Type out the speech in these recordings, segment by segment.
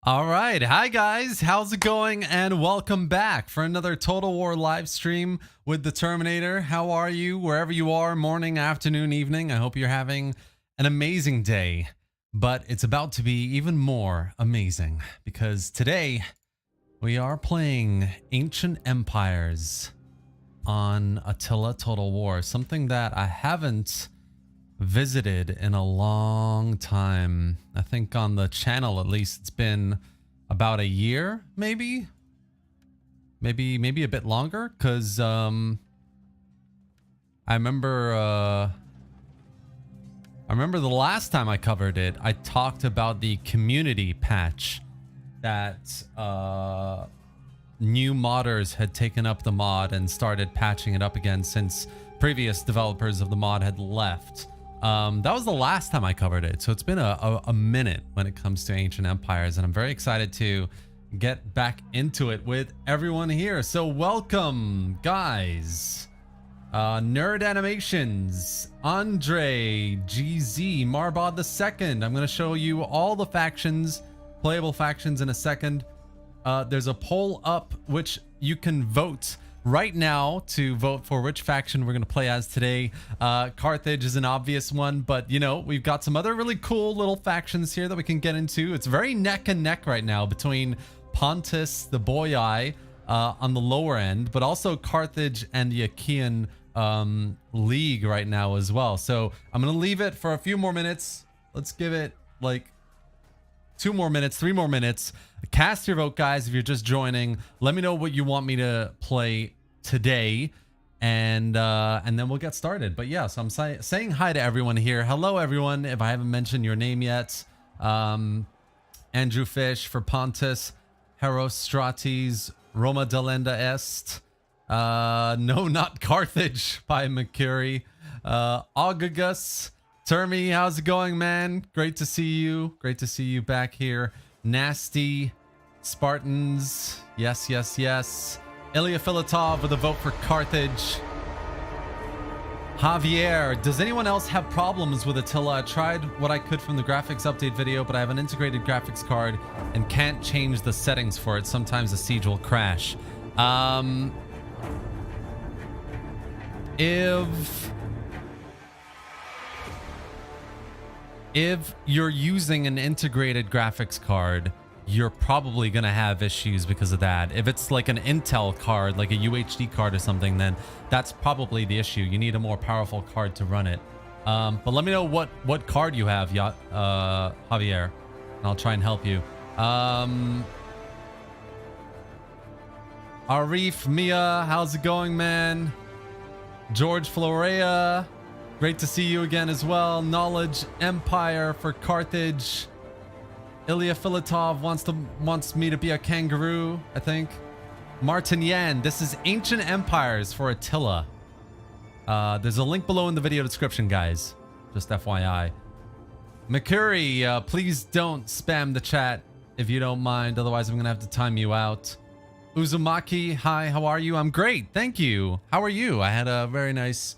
All right. Hi, guys. How's it going? And welcome back for another Total War live stream with the Terminator. How are you? Wherever you are, morning, afternoon, evening. I hope you're having an amazing day. But it's about to be even more amazing because today we are playing Ancient Empires on Attila Total War. Something that I haven't visited in a long time. I think on the channel, at least, it's been about a year, maybe a bit longer, because I remember the last time I covered it, I talked about the community patch that new modders had taken up the mod and started patching it up again since previous developers of the mod had left. That was the last time I covered it, so it's been a minute when it comes to Ancient Empires, and I'm very excited to get back into it with everyone here. So welcome, guys. Nerd Animations, Andre, GZ, Marbod II. I'm going to show you all the factions, playable factions in a second. There's a poll up which you can vote right now to vote for which faction we're going to play as today. Carthage is an obvious one, but you know, we've got some other really cool little factions here that we can get into. It's very neck and neck right now between Pontus, the Boii, on the lower end, but also Carthage and the Achaean League right now as well. So I'm going to leave it for a few more minutes. Let's give it like 2 more minutes, 3 more minutes. Cast your vote, guys, if you're just joining. Let me know what you want me to play today, and then we'll get started. But yeah, so I'm saying hi to everyone here. Hello, everyone, if I haven't mentioned your name yet. Andrew Fish for Pontus, Herostrates, Roma Delenda Est, No Not Carthage by Mercury, Augagus, Termi, how's it going, man? Great to see you. Great to see you back here. Nasty, Spartans, yes, yes, yes. Ilya Filatov with a vote for Carthage. Javier, does anyone else have problems with Attila? I tried what I could from the graphics update video, but I have an integrated graphics card and can't change the settings for it. Sometimes the siege will crash. If you're using an integrated graphics card, you're probably going to have issues because of that. If it's like an Intel card, like a UHD card or something, then that's probably the issue. You need a more powerful card to run it. But let me know what card you have, Javier, and I'll try and help you. Arif, Mia, how's it going, man? George Florea, great to see you again as well. Knowledge Empire for Carthage. Ilya Filatov wants me to be a kangaroo, I think. Martin Yan, this is Ancient Empires for Attila. There's a link below in the video description, guys. Just FYI. Mercury, please don't spam the chat if you don't mind. Otherwise, I'm going to have to time you out. Uzumaki, hi, how are you? I'm great, thank you. How are you? I had a very nice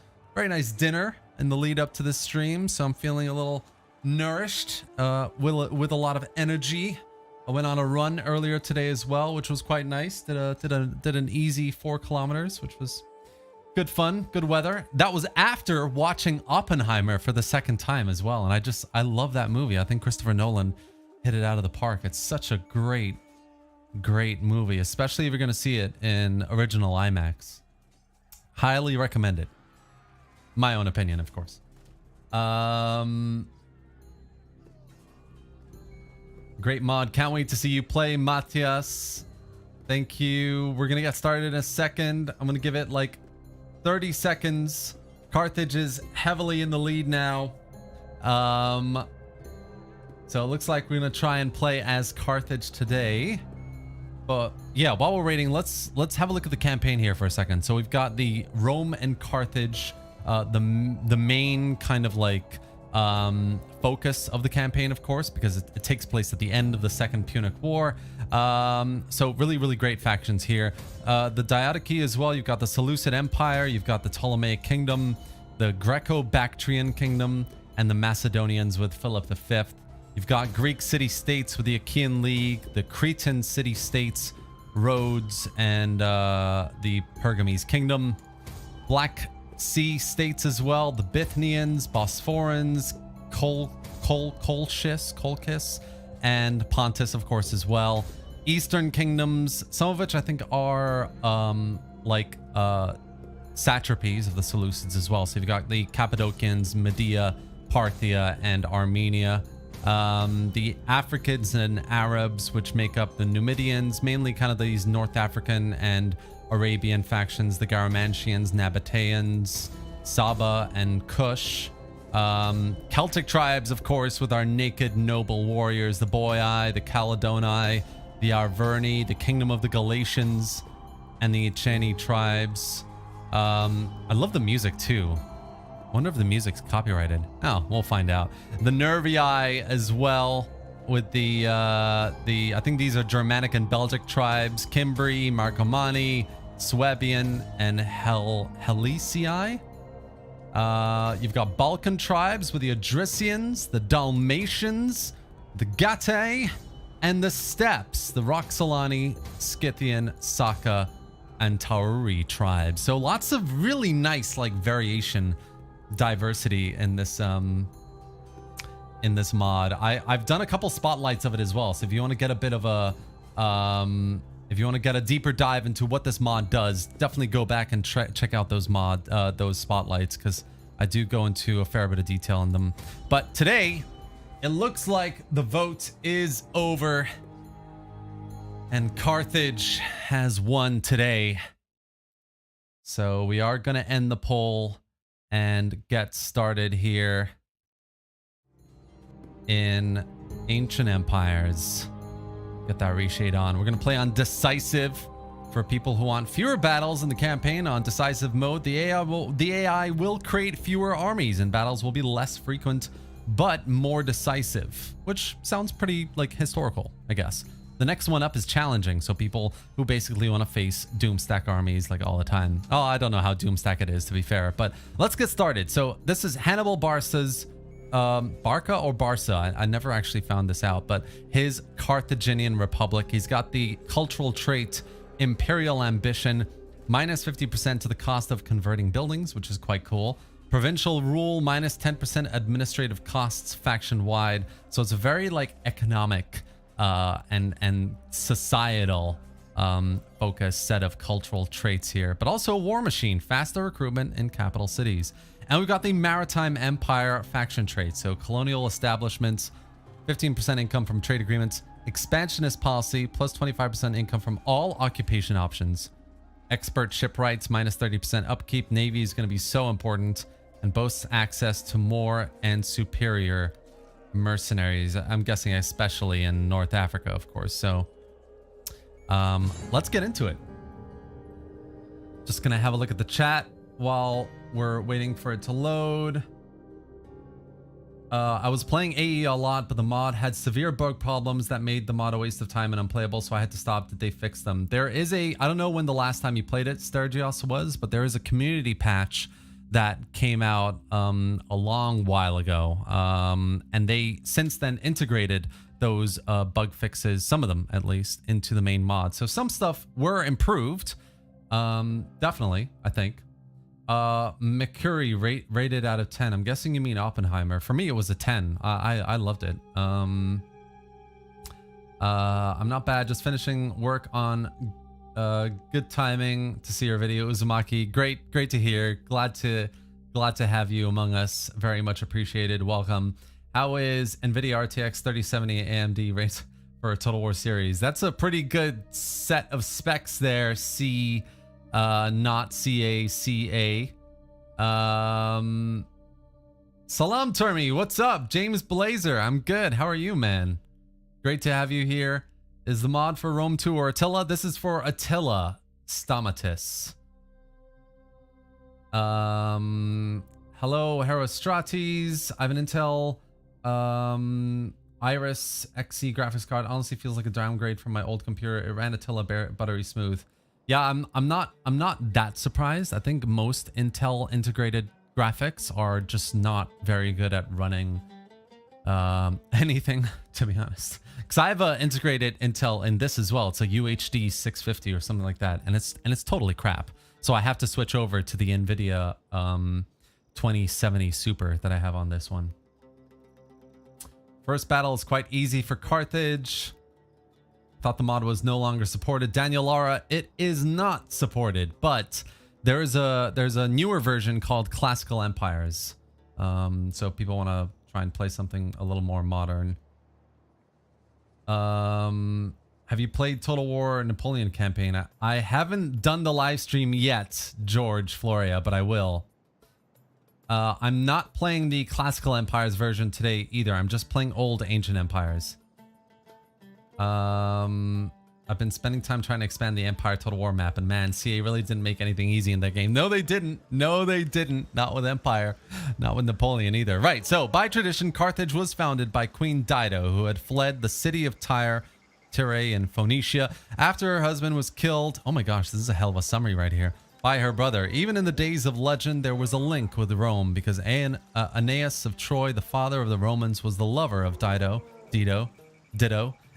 dinner in the lead up to this stream, so I'm feeling a little nourished with a lot of energy. I went on a run earlier today as well, which was quite nice. Did an easy 4 kilometers, which was good fun, good weather. That was after watching Oppenheimer for the 2nd time as well, and I love that movie. I think Christopher Nolan hit it out of the park. It's such a great movie, especially if you're going to see it in original IMAX. Highly recommend it. My own opinion, of course. Great mod. Can't wait to see you play, Matthias. Thank you. We're going to get started in a second. I'm going to give it like 30 seconds. Carthage is heavily in the lead now. So it looks like we're going to try and play as Carthage today. But yeah, while we're waiting, let's have a look at the campaign here for a second. So we've got the Rome and Carthage, the main kind of like focus of the campaign, of course, because it takes place at the end of the Second Punic War. So really great factions here. The Diadochi as well. You've got the Seleucid Empire, you've got the Ptolemaic Kingdom, the Greco-Bactrian Kingdom, and the Macedonians with Philip V. You've got Greek city-states with the Achaean League, the Cretan city-states, Rhodes, and the Pergamese Kingdom. Black Sea states as well, the Bithynians, Bosphorans, Colchis, and Pontus, of course, as well. Eastern kingdoms, some of which I think are satrapies of the Seleucids as well. So you've got the Cappadocians, Medea, Parthia, and Armenia. The Africans and Arabs, which make up the Numidians, mainly kind of these North African and Arabian factions, the Garamantians, Nabateans, Saba, and Kush. Celtic tribes, of course, with our naked noble warriors, the Boii, the Caledoni, the Arverni, the Kingdom of the Galatians, and the Echeni tribes. I love the music too. Wonder if the music's copyrighted. Oh, we'll find out. The Nervii as well, with the I think these are Germanic and Belgic tribes: Cimbri, Marcomanni, Suebian, and Helicii. You've got Balkan tribes with the Odrysians, the Dalmatians, the Gatae, and the Steppes, the Roxolani, Scythian, Saka, and Tauri tribes. So lots of really nice variation, diversity in this mod. I've done a couple spotlights of it as well. So if you want to get a bit of a if you want to get a deeper dive into what this mod does, definitely go back and check out those spotlights, because I do go into a fair bit of detail in them. But today, it looks like the vote is over, and Carthage has won today. So we are going to end the poll and get started here in Ancient Empires. Get that reshade on. We're going to play on Decisive for people who want fewer battles in the campaign. On Decisive mode, the AI will create fewer armies, and battles will be less frequent but more decisive, which sounds pretty historical, I guess. The next one up is challenging, so people who basically want to face Doomstack armies all the time. Oh, I don't know how Doomstack it is, to be fair, but let's get started. So this is Hannibal Barca's Barca or Barca, I never actually found this out, but his Carthaginian Republic. He's got the cultural trait Imperial Ambition, minus 50% to the cost of converting buildings, which is quite cool. Provincial rule, minus 10% administrative costs faction-wide. So it's a very economic and societal focused set of cultural traits here, but also a war machine, faster recruitment in capital cities. And we've got the Maritime Empire faction trait. So colonial establishments, 15% income from trade agreements, expansionist policy, plus 25% income from all occupation options, expert shipwrights, minus 30% upkeep. Navy is going to be so important, and boasts access to more and superior mercenaries. I'm guessing especially in North Africa, of course. So let's get into it. Just gonna have a look at the chat while we're waiting for it to load. I was playing AE a lot, but the mod had severe bug problems that made the mod a waste of time and unplayable, so I had to stop. Did they fix them? There is I don't know when the last time you played it, Sturgios, was, but there is a community patch that came out a long while ago, and they since then integrated those bug fixes, some of them at least, into the main mod. So some stuff were improved, definitely, I think. Mercury rated out of 10. I'm guessing you mean Oppenheimer. For me, it was a 10. I loved it. I'm not bad. Just finishing work on good timing to see your video, Uzumaki. Great to hear. Glad to have you among us. Very much appreciated. Welcome. How is NVIDIA RTX 3070 AMD rated for a Total War series? That's a pretty good set of specs there. Not CACA. Salam Termi, what's up? James Blazer, I'm good. How are you, man? Great to have you here. Is the mod for Rome 2 or Attila? This is for Attila Stamatis. Hello, Herostrates. I have an Intel Iris Xe graphics card. Honestly feels like a downgrade from my old computer. It ran Attila buttery smooth. Yeah, I'm not that surprised. I think most Intel integrated graphics are just not very good at running anything, to be honest. Because I have integrated Intel in this as well. It's a UHD 650 or something like that, and it's totally crap. So I have to switch over to the NVIDIA 2070 Super that I have on this one. First battle is quite easy for Carthage. Thought the mod was no longer supported. Daniel Lara, it is not supported, but there's a newer version called Classical Empires. So people want to try and play something a little more modern. Have you played Total War Napoleon campaign? I haven't done the live stream yet, George Floria, but I will. I'm not playing the Classical Empires version today either. I'm just playing old Ancient Empires. I've been spending time trying to expand the Empire Total War map, and man, CA really didn't make anything easy in that game. No, they didn't. No, they didn't. Not with Empire. Not with Napoleon either. Right, so by tradition, Carthage was founded by Queen Dido, who had fled the city of Tyre in Phoenicia after her husband was killed. Oh my gosh, this is a hell of a summary right here. By her brother. Even in the days of legend, there was a link with Rome because Aeneas of Troy, the father of the Romans, was the lover of Dido,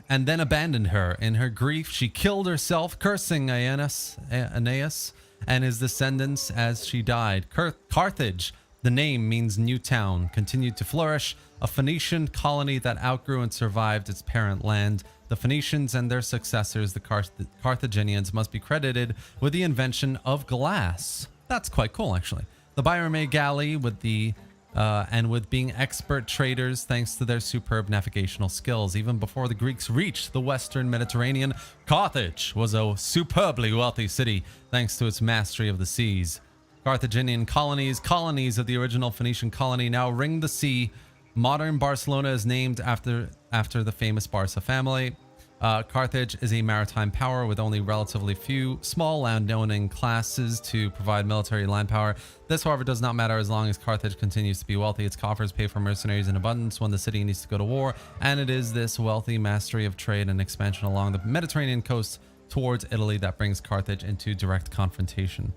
and then abandoned her. In her grief, she killed herself, cursing Aeneas and his descendants as she died. Carthage, the name means new town, continued to flourish, a Phoenician colony that outgrew and survived its parent land. The Phoenicians and their successors, the Carthaginians, must be credited with the invention of glass. That's quite cool, actually. The Byrame galley with being expert traders thanks to their superb navigational skills. Even before the Greeks reached the Western Mediterranean, Carthage was a superbly wealthy city thanks to its mastery of the seas. Carthaginian colonies of the original Phoenician colony now ring the sea. Modern Barcelona is named after the famous Barca family. Carthage is a maritime power with only relatively few small landowning classes to provide military land power. This, however, does not matter as long as Carthage continues to be wealthy. Its coffers pay for mercenaries in abundance when the city needs to go to war, and it is this wealthy mastery of trade and expansion along the Mediterranean coast towards Italy that brings Carthage into direct confrontation.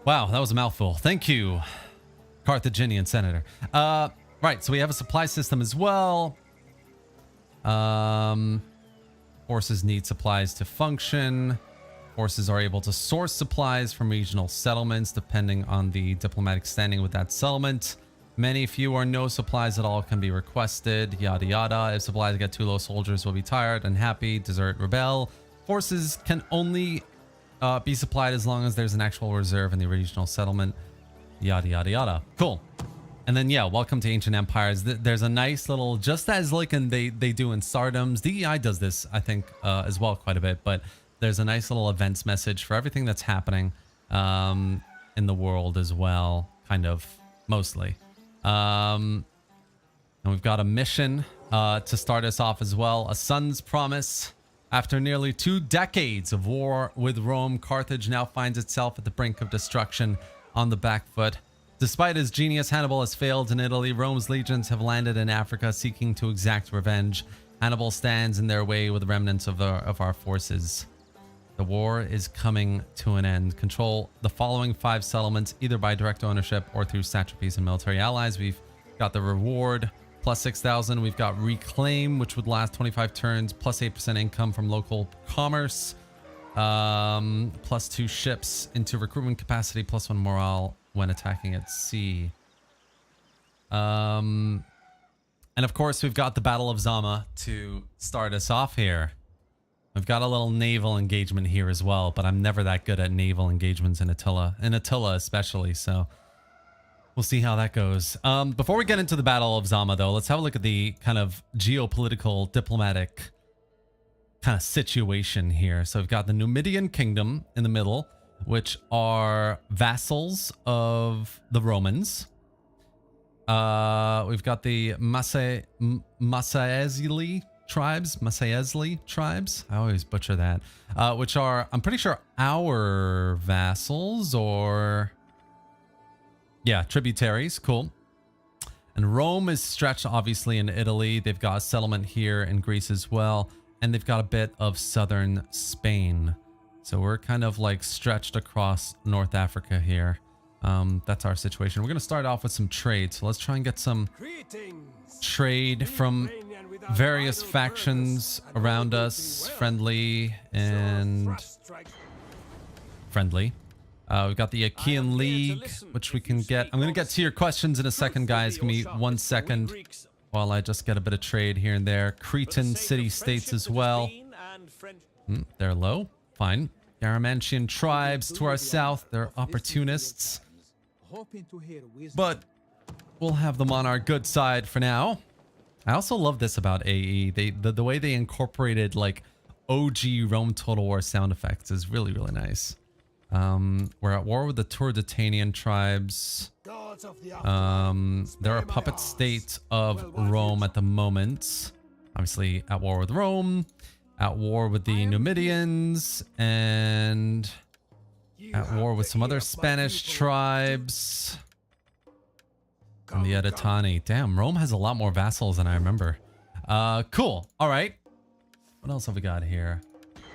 Wow, that was a mouthful. Thank you, Carthaginian senator. Right, so we have a supply system as well. Forces need supplies to function. Forces are able to source supplies from regional settlements depending on the diplomatic standing with that settlement. Many, few, or no supplies at all can be requested, yada yada. If supplies get too low, soldiers will be tired, unhappy, desert, rebel. Forces can only be supplied as long as there's an actual reserve in the regional settlement, yada yada yada. Cool. And then, yeah, welcome to Ancient Empires. There's a nice little, just as like they do in Stardoms. DEI does this, I think, as well quite a bit. But there's a nice little events message for everything that's happening in the world as well, kind of, mostly. And we've got a mission to start us off as well. A son's promise. After nearly 2 decades of war with Rome, Carthage now finds itself at the brink of destruction on the back foot. Despite his genius, Hannibal has failed in Italy. Rome's legions have landed in Africa seeking to exact revenge. Hannibal stands in their way with the remnants of our forces. The war is coming to an end. Control the following 5 settlements, either by direct ownership or through satrapies and military allies. We've got the reward, plus 6,000. We've got reclaim, which would last 25 turns, plus 8% income from local commerce. Plus 2 ships into recruitment capacity, plus 1 morale when attacking at sea. And of course, we've got the Battle of Zama to start us off here. We've got a little naval engagement here as well, but I'm never that good at naval engagements in Attila especially, so we'll see how that goes. Before we get into the Battle of Zama, though, let's have a look at the kind of geopolitical, diplomatic kind of situation here. So we've got the Numidian kingdom in the middle, which are vassals of the Romans. We've got the Masaezli tribes. I always butcher that. Which are, I'm pretty sure, our vassals or... yeah, tributaries. Cool. And Rome is stretched, obviously, in Italy. They've got a settlement here in Greece as well. And they've got a bit of southern Spain. So we're kind of like stretched across North Africa here. That's our situation. We're going to start off with some trade. So let's try and get some trade from various factions around us. Friendly and friendly. We've got the Achaean League, which we can get. I'm going to get to your questions in a second, guys. Give me 1 second while I just get a bit of trade here and there. Cretan city-states as well. They're low. Fine. Garamantian tribes to our south. They're opportunists. But we'll have them on our good side for now. I also love this about AE. The way they incorporated like OG Rome Total War sound effects is really, really nice. We're at war with the Turdetanian tribes. They're a puppet state of Rome at the moment. Obviously at war with Rome, at war with the Numidians, and at war with some other Spanish tribes. And the Editani. Damn, Rome has a lot more vassals than I remember. Cool. All right. What else have we got here?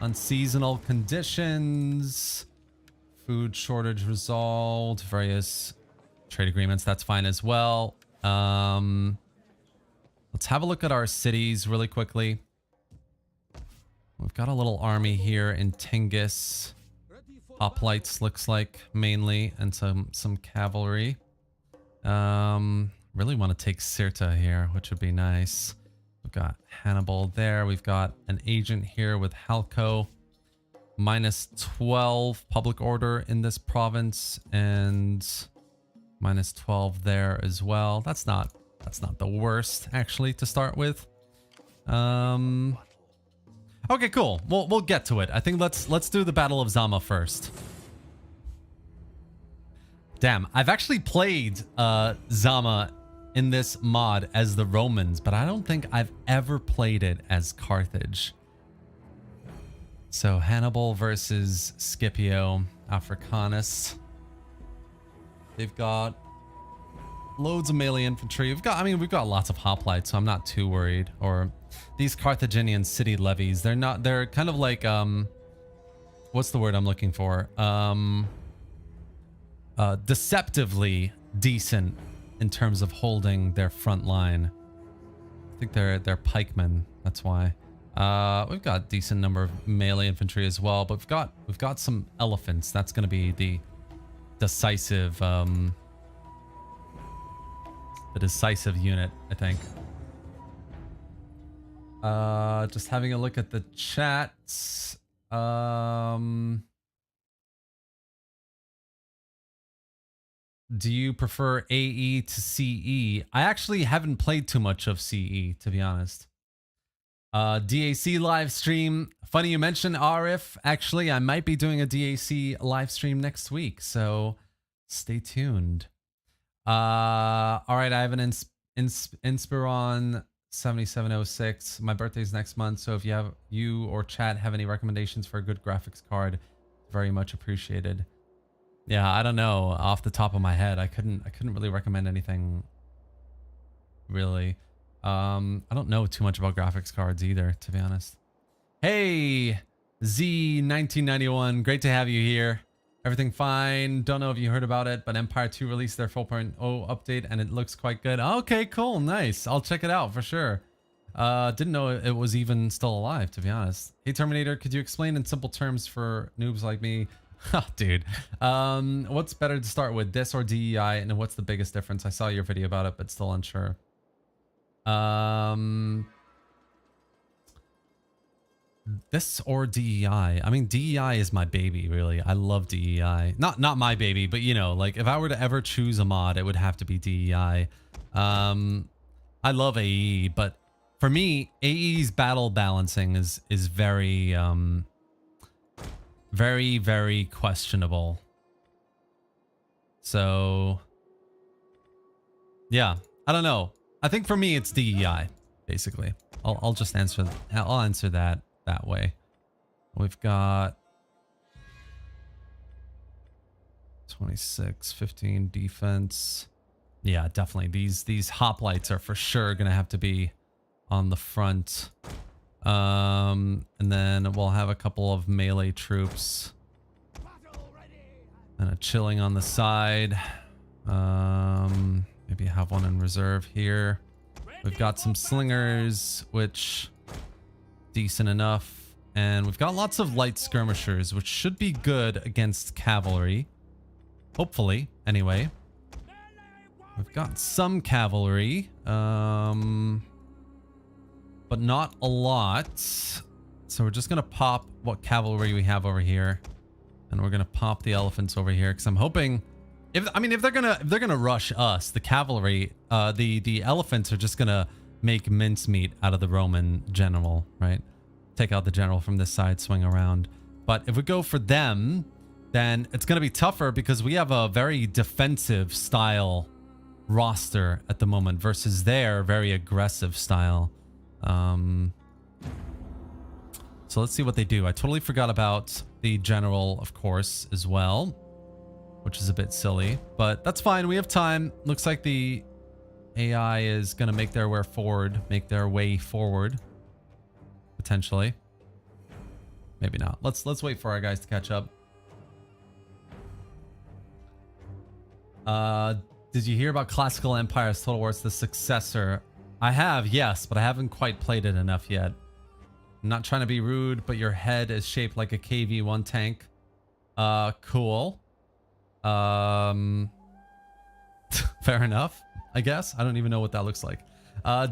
Unseasonal conditions. Food shortage resolved. Various trade agreements. That's fine as well. Let's have a look at our cities really quickly. We've got a little army here in Tingis. Hoplites looks like mainly, and some cavalry. Really want to take Cirta here, which would be nice. We've got Hannibal there. We've got an agent here with Halco. -12 public order in this province, and -12 there as well. That's not the worst actually to start with. Okay, cool. We'll get to it. I think let's do the Battle of Zama first. Damn, I've actually played Zama in this mod as the Romans, but I don't think I've ever played it as Carthage. So Hannibal versus Scipio Africanus. They've got loads of melee infantry. We've got lots of hoplites, so I'm not too worried. Or these Carthaginian city levies, they're kind of like what's the word I'm looking for? Deceptively decent in terms of holding their front line. I think they're pikemen, that's why. We've got a decent number of melee infantry as well, but we've got some elephants. That's going to be the decisive unit, I think. Just having a look at the chats. Do you prefer AE to CE? I actually haven't played too much of CE, to be honest. DAC live stream. Funny you mentioned Arif. Actually, I might be doing a DAC live stream next week, so stay tuned. All right, I have an Inspiron 7706. My birthday's next month, so if you or chat have any recommendations for a good graphics card, very much appreciated. Yeah, I don't know off the top of my head. I couldn't really recommend anything. Really. I don't know too much about graphics cards either, to be honest. Hey, Z1991, great to have you here. Everything fine. Don't know if you heard about it, but Empire 2 released their 4.0 update and it looks quite good. Okay, cool, nice. I'll check it out for sure. Didn't know it was even still alive, to be honest. Hey Terminator, could you explain in simple terms for noobs like me? Oh, dude. What's better to start with, this or DEI, and what's the biggest difference? I saw your video about it, but still unsure. This or DEI. I mean, DEI is my baby, really. I love DEI. Not my baby, but you know, like if I were to ever choose a mod, it would have to be DEI. I love AE, but for me, AE's battle balancing is very very questionable. So yeah, I don't know. I think for me it's DEI, basically. I'll just answer that way. We've got 26, 15 defense. Yeah, definitely. These hoplites are for sure gonna have to be on the front. And then we'll have a couple of melee troops And a chilling on the side. Maybe have one in reserve here. We've got some slingers, which decent enough. And we've got lots of light skirmishers, which should be good against cavalry. Hopefully, anyway. We've got some cavalry, but not a lot. So we're just going to pop what cavalry we have over here. And we're going to pop the elephants over here because I'm hoping if they're going to rush us, the cavalry, the elephants are just going to make mincemeat out of the Roman general, right? Take out the general from this side, swing around. But if we go for them, then it's going to be tougher because we have a very defensive style roster at the moment versus their very aggressive style. So let's see what they do. I totally forgot about the general, of course, as well, which is a bit silly, but that's fine. We have time. Looks like the AI is going to make their way forward, potentially. Maybe not. Let's wait for our guys to catch up. Did you hear about Classical Empire's Total War? It's the successor. I have, yes, but I haven't quite played it enough yet. I'm not trying to be rude, but your head is shaped like a KV-1 tank. Cool. Fair enough, I guess. I don't even know what that looks like.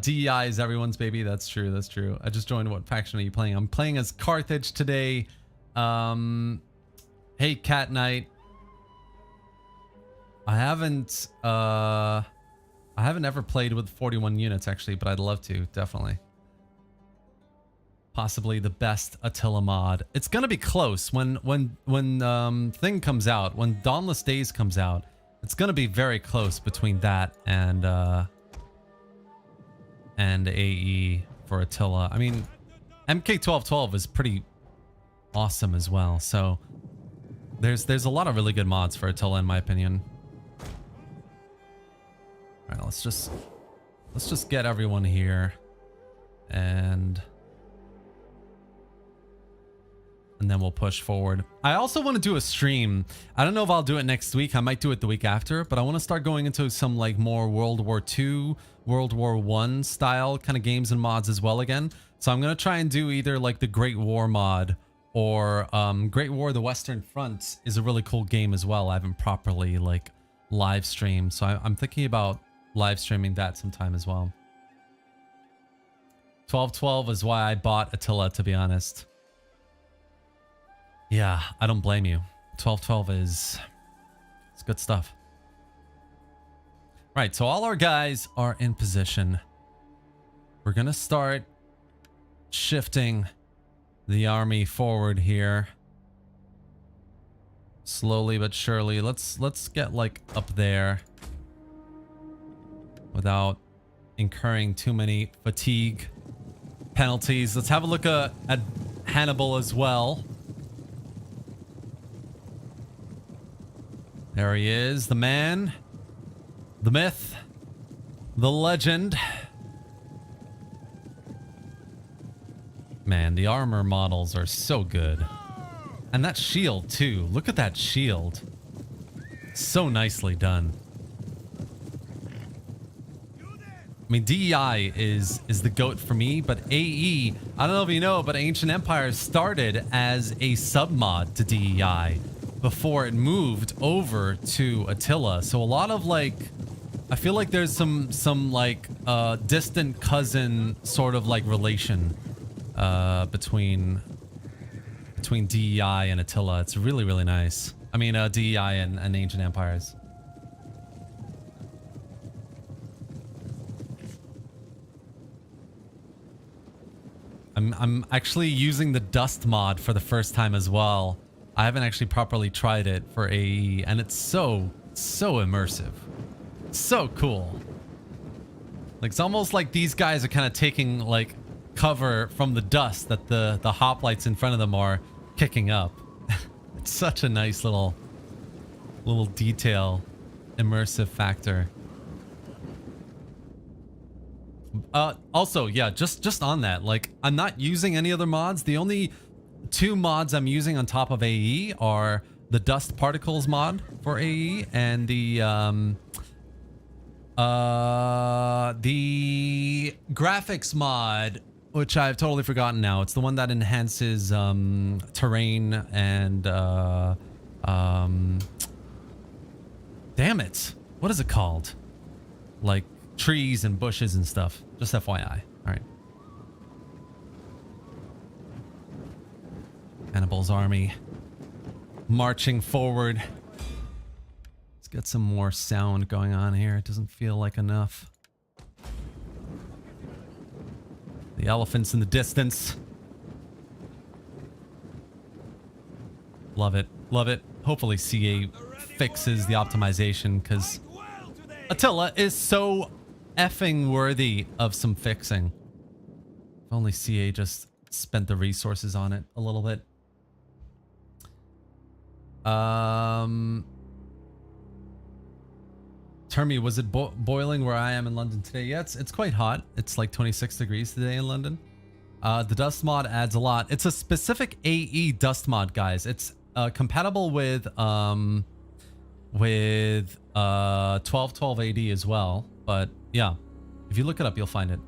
DEI is everyone's baby. That's true. That's true. I just joined. What faction are you playing? I'm playing as Carthage today. Hey, Cat Knight. I haven't ever played with 41 units actually, but I'd love to, definitely. Possibly the best Attila mod. It's gonna be close when thing comes out, when Dauntless Days comes out. It's gonna be very close between that and AE for Attila. I mean, MK1212 is pretty awesome as well. So there's a lot of really good mods for Attila in my opinion. All right, let's just get everyone here, and then we'll push forward. I also want to do a stream. I don't know if I'll do it next week. I might do it the week after, but I want to start going into some like more World War II, World War I style kind of games and mods as well again. So I'm going to try and do either like the Great War mod or Great War: The Western Front is a really cool game as well. I haven't properly like live streamed, so I'm thinking about live streaming that sometime as well. 1212 is why I bought Attila, to be honest. Yeah, I don't blame you. 1212 it's good stuff. Right, so all our guys are in position. We're gonna start shifting the army forward here. Slowly but surely. Let's get like up there without incurring too many fatigue penalties. Let's have a look at Hannibal as well. There he is, the man, the myth, the legend. Man, the armor models are so good. And that shield too. Look at that shield. So nicely done. I mean, DEI is the GOAT for me, but AE, I don't know if you know, but Ancient Empire started as a submod to DEI before it moved over to Attila. So a lot of like, I feel like there's some like distant cousin sort of like relation between DEI and Attila. It's really, really nice. I mean, DEI and Ancient Empires. I'm actually using the Dust mod for the first time as well. I haven't actually properly tried it for AE, and it's so immersive. So cool. Like, it's almost like these guys are kind of taking like cover from the dust that the hoplites in front of them are kicking up. It's such a nice little detail, immersive factor. Also, yeah, just on that, like, I'm not using any other mods. The only two mods I'm using on top of AE are the dust particles mod for AE and the graphics mod, which I've totally forgotten now. It's the one that enhances terrain and damn it, what is it called? Like trees and bushes and stuff. Just FYI. All right. Hannibal's army marching forward. Let's get some more sound going on here. It doesn't feel like enough. The elephants in the distance. Love it. Love it. Hopefully CA fixes the optimization, because Attila is so effing worthy of some fixing. If only CA just spent the resources on it a little bit. Termi, was it boiling where I am in London today? Yeah, it's quite hot. It's like 26 degrees today in London. The dust mod adds a lot. It's a specific AE dust mod, guys. It's compatible with 1212 AD as well. But yeah, if you look it up, you'll find it.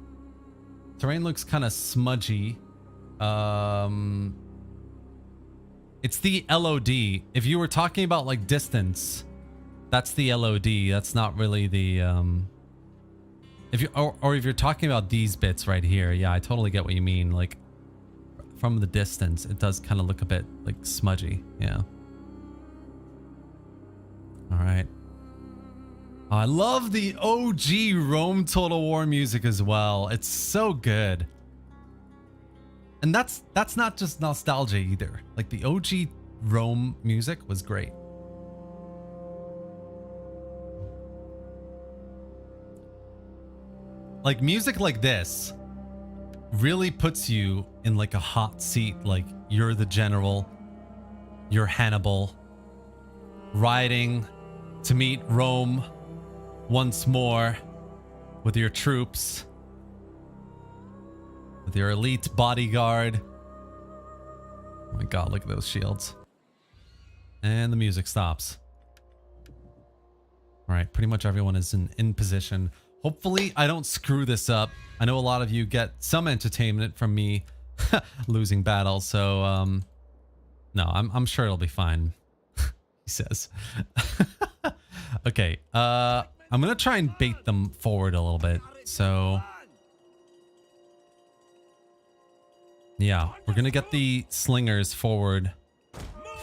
Terrain looks kind of smudgy. It's the LOD. If you were talking about like distance, that's the LOD. That's not really the if you or if you're talking about these bits right here, yeah, I totally get what you mean. Like from the distance, it does kind of look a bit like smudgy. Yeah. All right. I love the OG Rome Total War music as well. It's so good. And that's not just nostalgia either. Like the OG Rome music was great. Like music like this really puts you in like a hot seat. Like you're the general, you're Hannibal, riding to meet Rome once more with your troops, with your elite bodyguard. Oh my god, look at those shields. And the music stops. All right, pretty much everyone is in position. Hopefully I don't screw this up. I know a lot of you get some entertainment from me losing battles, so no, I'm sure it'll be fine. He says. Okay, I'm gonna try and bait them forward a little bit. So yeah, we're gonna get the slingers forward,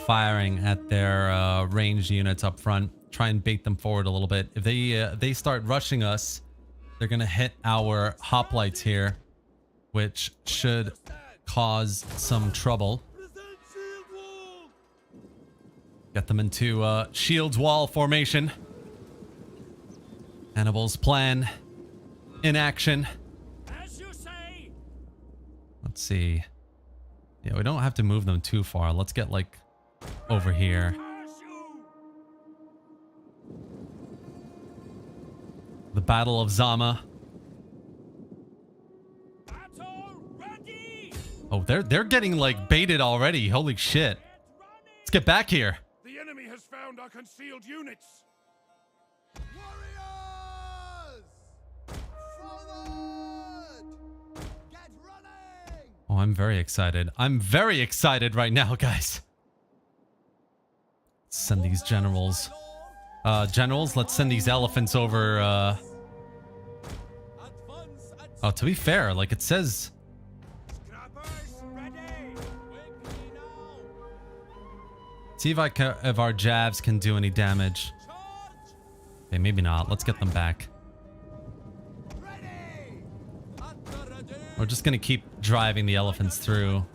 firing at their ranged units up front. Try and bait them forward a little bit. If they start rushing us, they're gonna hit our hoplites here, which should cause some trouble. Get them into shields wall formation. Hannibal's plan in action. As you say. Let's see. Yeah, we don't have to move them too far. Let's get like over here. The Battle of Zama. Oh, they're getting like baited already. Holy shit. Let's get back here. The enemy has found our concealed units. Warriors! Forward! Get running! Oh, I'm very excited. I'm very excited right now, guys. Let's send these generals. Generals, let's send these elephants over. Oh, to be fair, like it says. See if if our jabs can do any damage. Okay, maybe not. Let's get them back. We're just gonna keep driving the elephants through.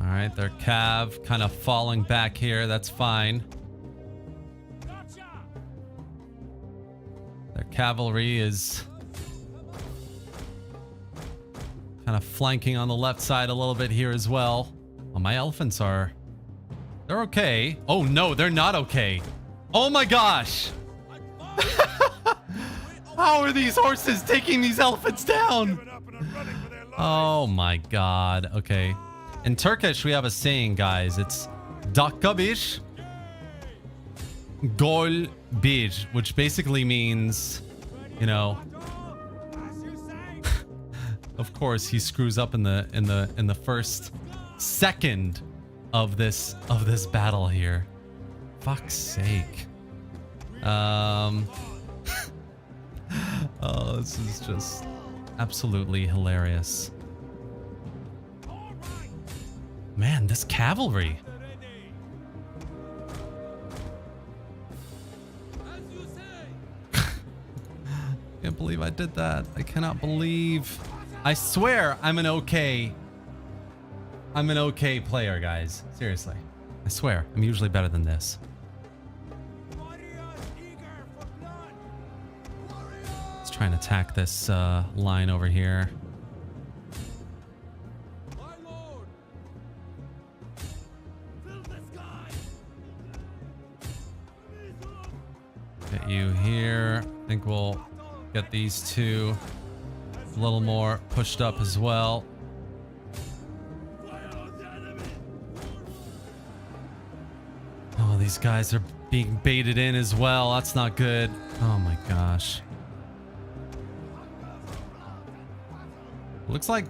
All right, their cav kind of falling back here. That's fine. Their cavalry is kind of flanking on the left side a little bit here as well. Oh, my elephants are... They're okay. Oh, no, they're not okay. Oh, my gosh. How are these horses taking these elephants down? Given up and are running for their lives. Oh my god. Okay. In Turkish, we have a saying, guys. It's dakika bir, gol bir, which basically means, you know, of course he screws up in the first second of this battle here. Fuck's sake. Oh, this is just absolutely hilarious. Man, this cavalry. Can't believe I did that. I cannot believe. I swear I'm an okay player, guys. Seriously. I swear. I'm usually better than this. Let's try and attack this line over here. Get you here. I think we'll get these two a little more pushed up as well. Oh, these guys are being baited in as well. That's not good. Oh my gosh. Looks like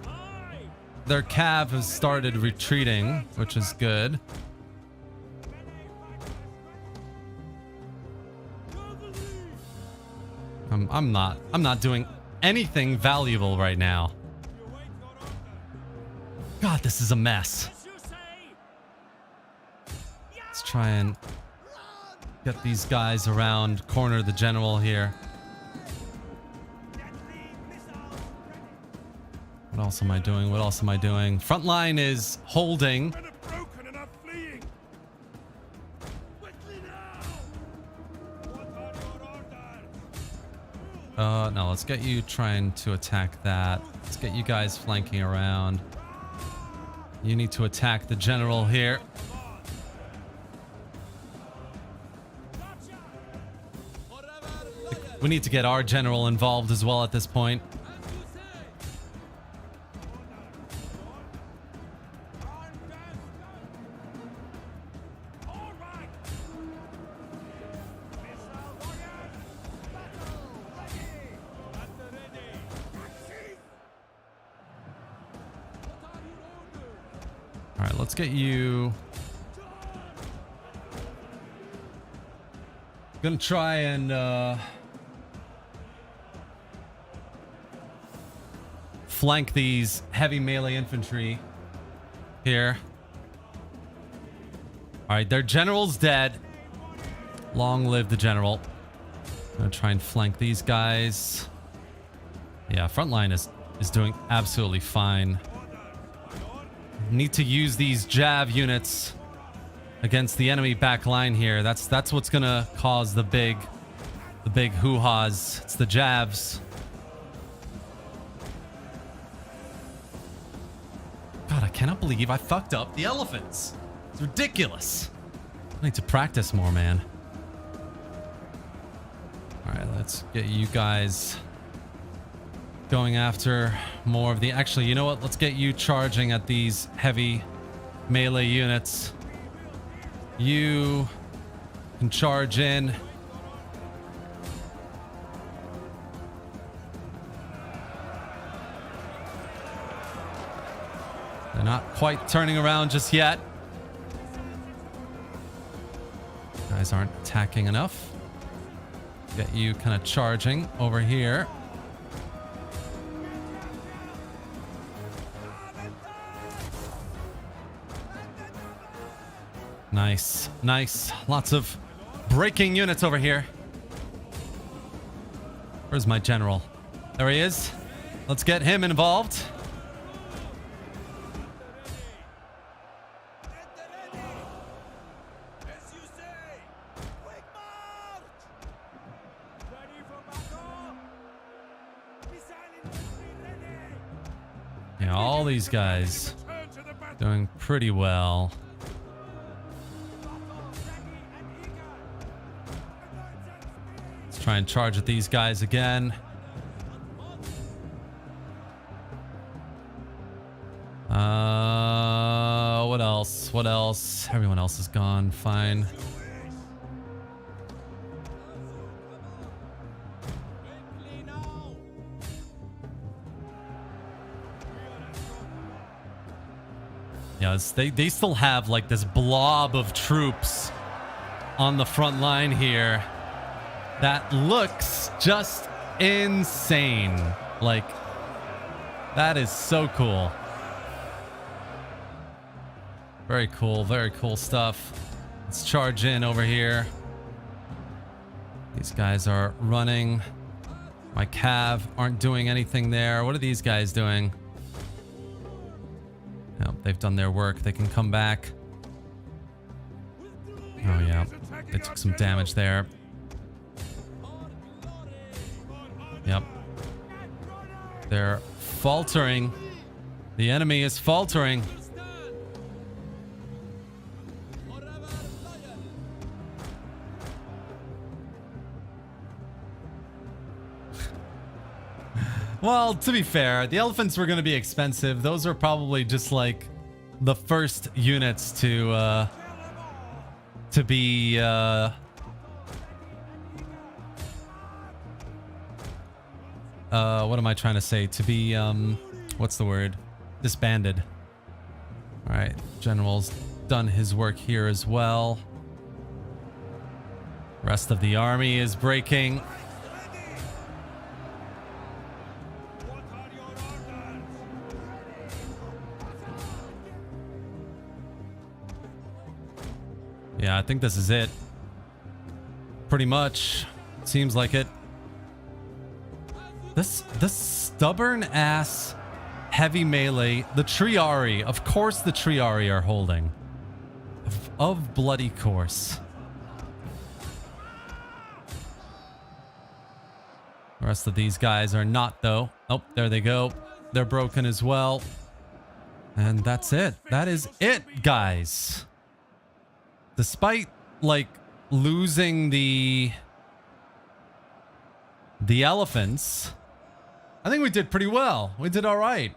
their cav has started retreating, which is good. I'm not doing anything valuable right now. God, this is a mess. Let's try and get these guys around, corner the general here. What else am I doing? What else am I doing? Front line is holding. Men are broken and are fleeing. Quickly now. What are your orders? No, let's get you trying to attack that. Let's get you guys flanking around. You need to attack the general here. We need to get our general involved as well at this point. All right, let's get you. Gonna try and flank these heavy melee infantry here. All right, their general's dead. Long live the general. Gonna try and flank these guys. Yeah, front line is doing absolutely fine. Need to use these jav units against the enemy back line here. That's what's gonna cause the big hoo-has. It's the javs. God, I cannot believe I fucked up the elephants. It's ridiculous. I need to practice more, man. All right, let's get you guys going after more of the... Actually, you know what? Let's get you charging at these heavy melee units. You can charge in. They're not quite turning around just yet. Guys aren't attacking enough. Get you kind of charging over here. Nice, nice. Lots of breaking units over here. Where's my general? There he is. Let's get him involved. Yeah, all these guys doing pretty well. try and charge at these guys again. What else? What else? Everyone else is gone. Fine. Yeah, they still have like this blob of troops on the front line here that looks just insane. Like, that is so cool. Very cool stuff. Let's charge in over here. These guys are running. My cav aren't doing anything there. What are these guys doing? No, they've done their work. They can come back. Oh yeah, they took some damage there. Yep. They're faltering. The enemy is faltering. Well, to be fair, the elephants were going to be expensive. Those are probably just like the first units to be what am I trying to say? To be what's the word? Disbanded. All right, general's done his work here as well. Rest of the army is breaking. Yeah, I think this is it. Pretty much. Seems like it. This stubborn ass heavy melee, the Triari. Of course the Triari are holding. Of bloody course. The rest of these guys are not though. Oh, there they go. They're broken as well. And that's it. That is it, guys. Despite like losing the elephants, I think we did pretty well. We did all right.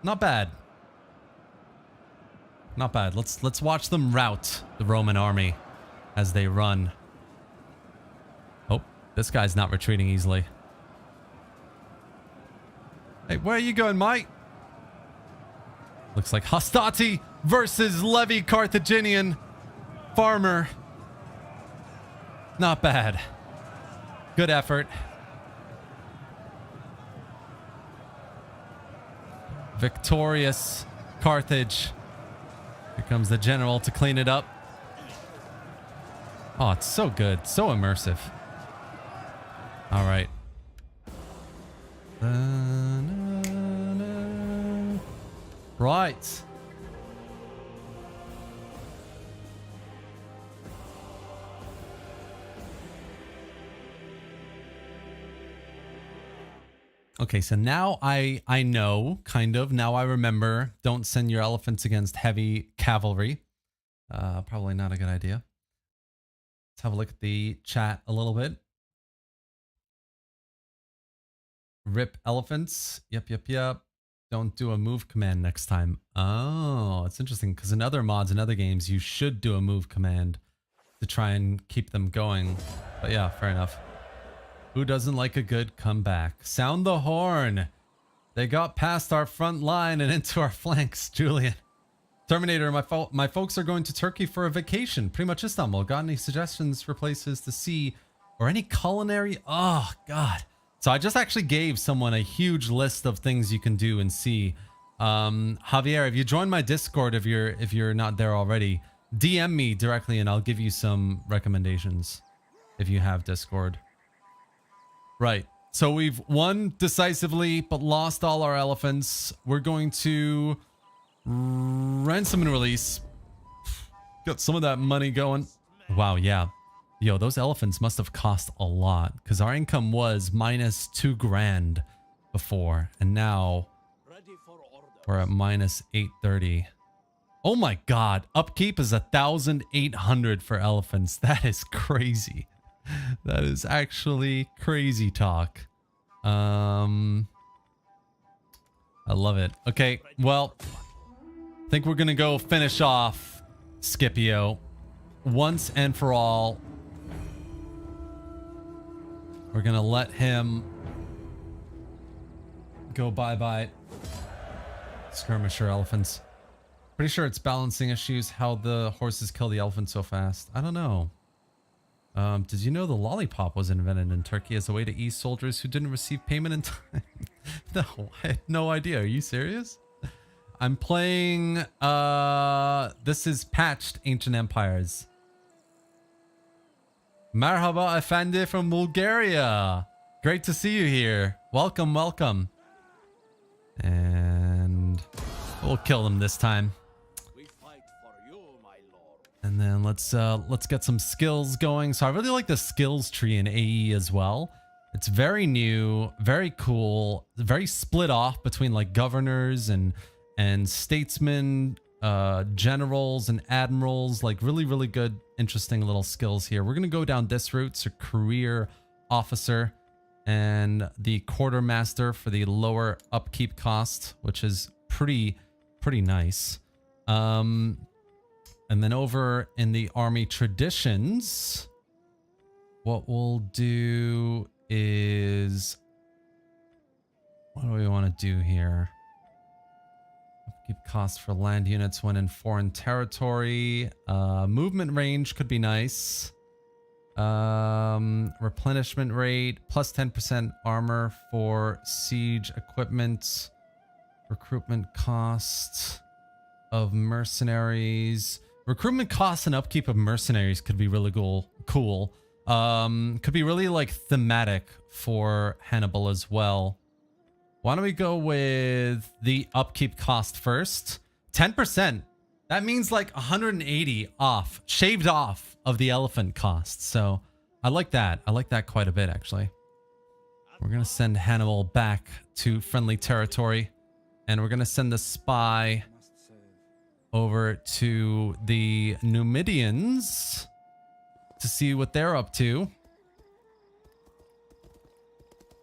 Not bad. Not bad. Let's watch them rout the Roman army as they run. Oh, this guy's not retreating easily. Hey, where are you going, mate? Looks like Hastati versus Levi Carthaginian farmer. Not bad. Good effort. Victorious Carthage. Here comes the general to clean it up. Oh, it's so good. So immersive. All right. Right. Okay, so now I know, kind of. Now I remember. Don't send your elephants against heavy cavalry. Probably not a good idea. Let's have a look at the chat a little bit. Rip elephants. Yep. Don't do a move command next time. Oh, it's interesting because in other mods and other games, you should do a move command to try and keep them going. But yeah, fair enough. Who doesn't like a good comeback? Sound the horn. They got past our front line and into our flanks, Julian. Terminator, my folks are going to Turkey for a vacation. Pretty much Istanbul. Got any suggestions for places to see or any culinary? Oh, God. So I just actually gave someone a huge list of things you can do and see. Javier, if you join my Discord, if you're not there already, DM me directly and I'll give you some recommendations if you have Discord. Right. So we've won decisively, but lost all our elephants. We're going to ransom and release. Got some of that money going. Wow, yeah. Yo, those elephants must have cost a lot because our income was minus 2 grand before, and now we're at minus 830. Oh my god, upkeep is 1,800 for elephants. That is crazy. That is actually crazy talk. I love it. Okay, well, I think we're gonna go finish off Scipio once and for all. We're gonna let him go bye-bye. Skirmisher elephants. Pretty sure it's balancing issues how the horses kill the elephant so fast. I don't know. Did you know the lollipop was invented in Turkey as a way to ease soldiers who didn't receive payment in time? No, I had no idea. Are you serious? I'm playing, this is patched Ancient Empires. Merhaba Efendi from Bulgaria. Great to see you here. Welcome, welcome. And we'll kill them this time. And then let's get some skills going. So I really like the skills tree in AE as well. It's very new, very cool, very split off between like governors and statesmen, generals and admirals. Like really good, interesting little skills here. We're gonna go down this route. So career officer and the quartermaster for the lower upkeep cost, which is pretty nice. And then over in the army traditions, what we'll do is, what do we want to do here? Keep costs for land units when in foreign territory. Movement range could be nice. Replenishment rate, plus 10% armor for siege equipment. Recruitment cost of mercenaries. Recruitment costs and upkeep of mercenaries could be really cool. Could be really like thematic for Hannibal as well. Why don't we go with the upkeep cost first? 10%. That means like 180 off, shaved off of the elephant cost. So I like that. I like that quite a bit, actually. We're going to send Hannibal back to friendly territory. And we're going to send the spy over to the Numidians to see what they're up to.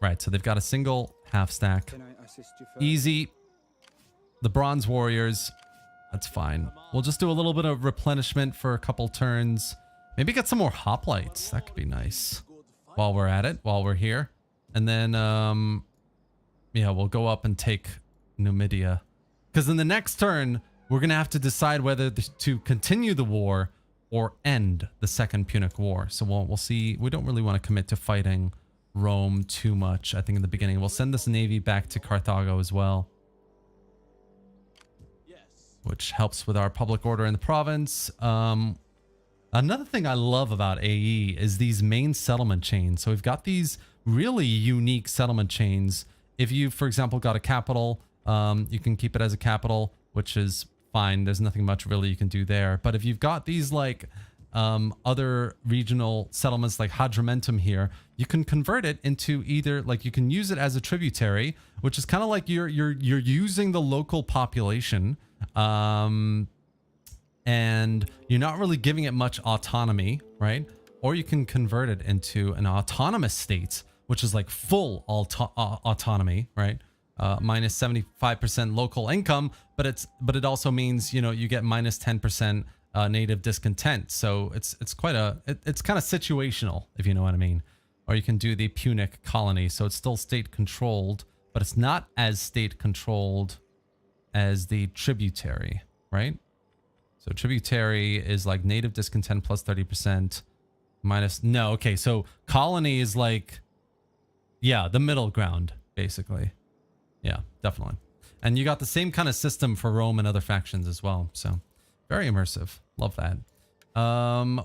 Right, so they've got a single half stack. Easy. The Bronze Warriors. That's fine. We'll just do a little bit of replenishment for a couple turns. Maybe get some more hoplites. That could be nice. While we're at it, while we're here. And then, yeah, we'll go up and take Numidia. Because in the next turn, we're going to have to decide whether to continue the war or end the Second Punic War. So we'll see. We don't really want to commit to fighting Rome too much, I think, in the beginning. We'll send this navy back to Carthago as well, which helps with our public order in the province. Another thing I love about AE is these main settlement chains. So we've got these really unique settlement chains. If you, for example, got a capital, you can keep it as a capital, which is fine. There's nothing much really you can do there. But if you've got these like other regional settlements like Hadramentum here, you can convert it into either, like, you can use it as a tributary, which is kind of like you're using the local population, and you're not really giving it much autonomy, right? Or you can convert it into an autonomous state, which is like full autonomy, right? Minus 75% local income, but it also means, you know, you get minus 10% native discontent. So it's kind of situational, if you know what I mean. Or you can do the Punic colony. So it's still state controlled, but it's not as state controlled as the tributary, right? So tributary is like native discontent plus 30% minus, no, okay. So colony is like, yeah, the middle ground, basically. Yeah, definitely. And you got the same kind of system for Rome and other factions as well. So very immersive. Love that.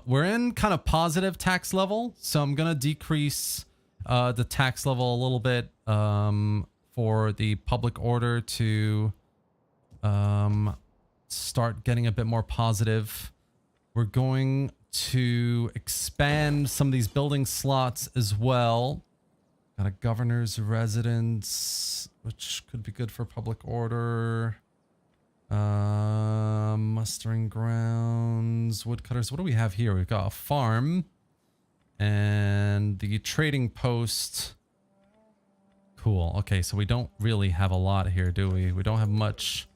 We're in kind of positive tax level. So I'm going to decrease the tax level a little bit for the public order to start getting a bit more positive. We're going to expand some of these building slots as well. Got a governor's residence, which could be good for public order. Mustering grounds, woodcutters. What do we have here? We've got a farm and the trading post. Cool. Okay, so we don't really have a lot here, do we? We don't have much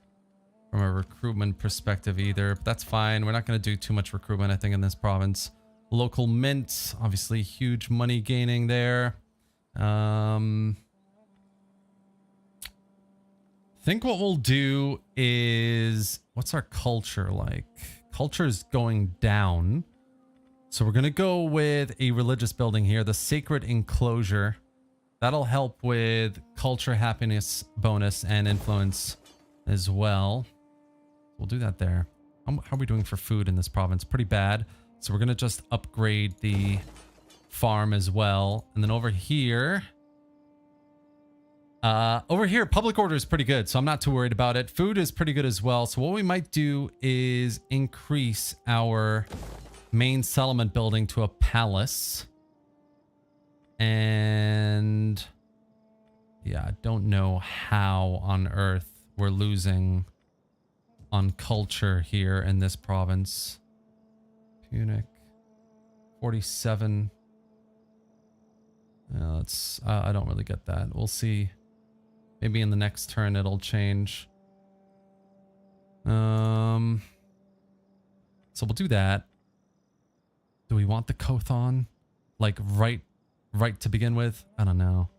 from a recruitment perspective either, but that's fine. We're not going to do too much recruitment, I think, in this province. Local mint, obviously huge money gaining there. I think what we'll do is, what's our culture like? Culture is going down. So we're going to go with a religious building here, the Sacred Enclosure. That'll help with culture, happiness, bonus, and influence as well. We'll do that there. How are we doing for food in this province? Pretty bad. So we're going to just upgrade the farm as well. And then over here, public order is pretty good, so I'm not too worried about it. Food is pretty good as well. So what we might do is increase our main settlement building to a palace. And yeah, I don't know how on earth we're losing on culture here in this province. Punic 47. I don't really get that. We'll see. Maybe in the next turn it'll change. So we'll do that. Do we want the Kothon? Like right to begin with? I don't know.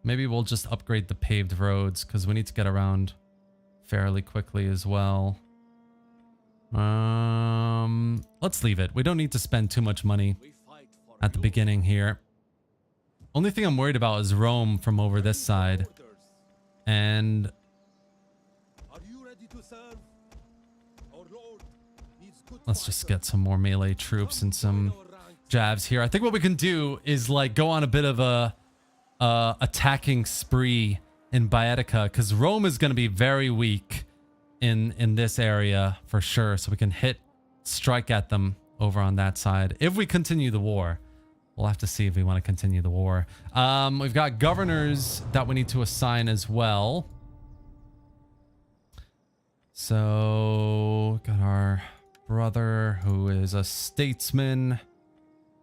Maybe we'll just upgrade the paved roads because we need to get around fairly quickly as well. Let's leave it. We don't need to spend too much money at the beginning here. Only thing I'm worried about is Rome from over this side. And let's just get some more melee troops and some jabs here. I think what we can do is like go on a bit of a attacking spree in Baetica, because Rome is going to be very weak in this area for sure. So we can strike at them over on that side if we continue the war. We'll have to see if we want to continue the war. We've got governors that we need to assign as well. So got our brother who is a statesman.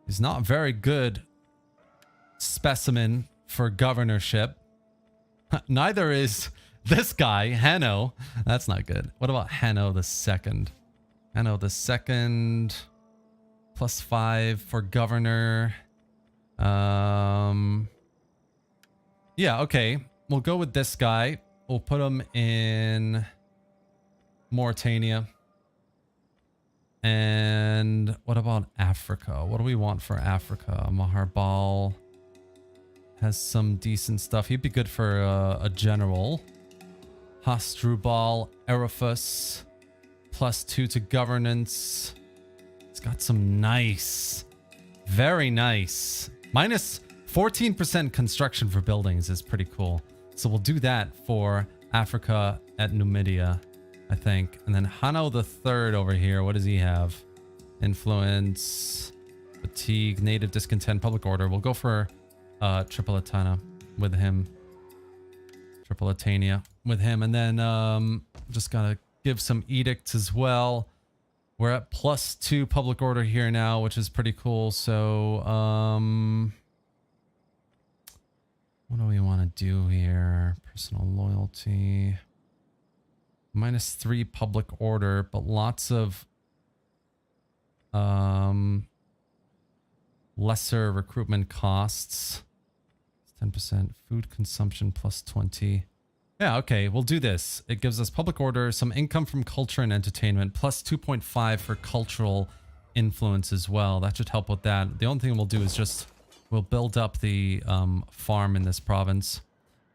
He's not very good specimen for governorship. Neither is this guy, Hanno. That's not good. What about Hanno the Second? Hanno the Second. +5 for governor. Yeah, okay. We'll go with this guy. We'll put him in Mauritania. And what about Africa? What do we want for Africa? Maharbal has some decent stuff. He'd be good for a general. Hasdrubal, Eriphus, +2 to governance. It's got some nice, very nice. -14% construction for buildings is pretty cool. So we'll do that for Africa at Numidia, I think. And then Hanno the Third over here, what does he have? Influence, fatigue, native discontent, public order. We'll go for Tripolitania with him. Tripolitania with him. And then just gotta give some edicts as well. We're at +2 public order here now, which is pretty cool. So, what do we want to do here? Personal loyalty. -3 public order, but lots of lesser recruitment costs. 10% food consumption +20. Yeah, okay, we'll do this. It gives us public order, some income from culture and entertainment, +2.5 for cultural influence as well. That should help with that. The only thing we'll do is we'll build up the farm in this province.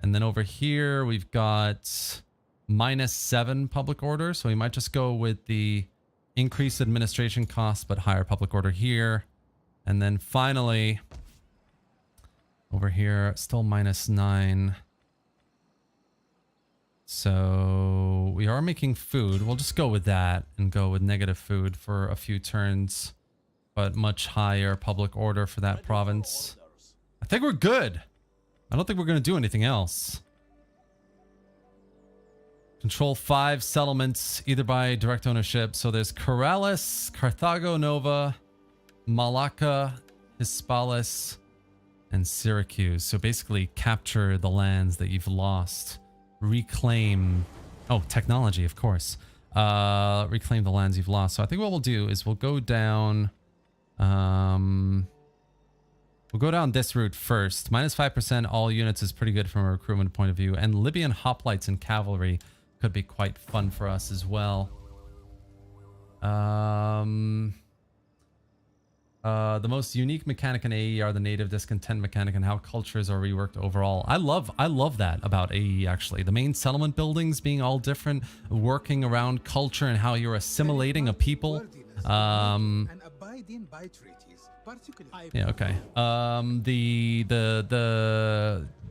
And then over here, we've got -7 public order. So we might just go with the increased administration costs, but higher public order here. And then finally, over here, still -9. So we are making food. We'll just go with that and go with negative food for a few turns, but much higher public order for that province. I think we're good. I don't think we're going to do anything else. Control 5 settlements, either by direct ownership. So there's Corrales, Carthago Nova, Malacca, Hispalis, and Syracuse. So basically capture the lands that you've lost. Reclaim... Oh, technology, of course. Reclaim the lands you've lost. So I think what we'll do is we'll go down... We'll go down this route first. Minus 5% all units is pretty good from a recruitment point of view. And Libyan hoplites and cavalry could be quite fun for us as well. The most unique mechanic in AE are the native discontent mechanic and how cultures are reworked overall. I love that about AE actually. The main settlement buildings being all different, working around culture and how you're assimilating a people. Yeah, okay.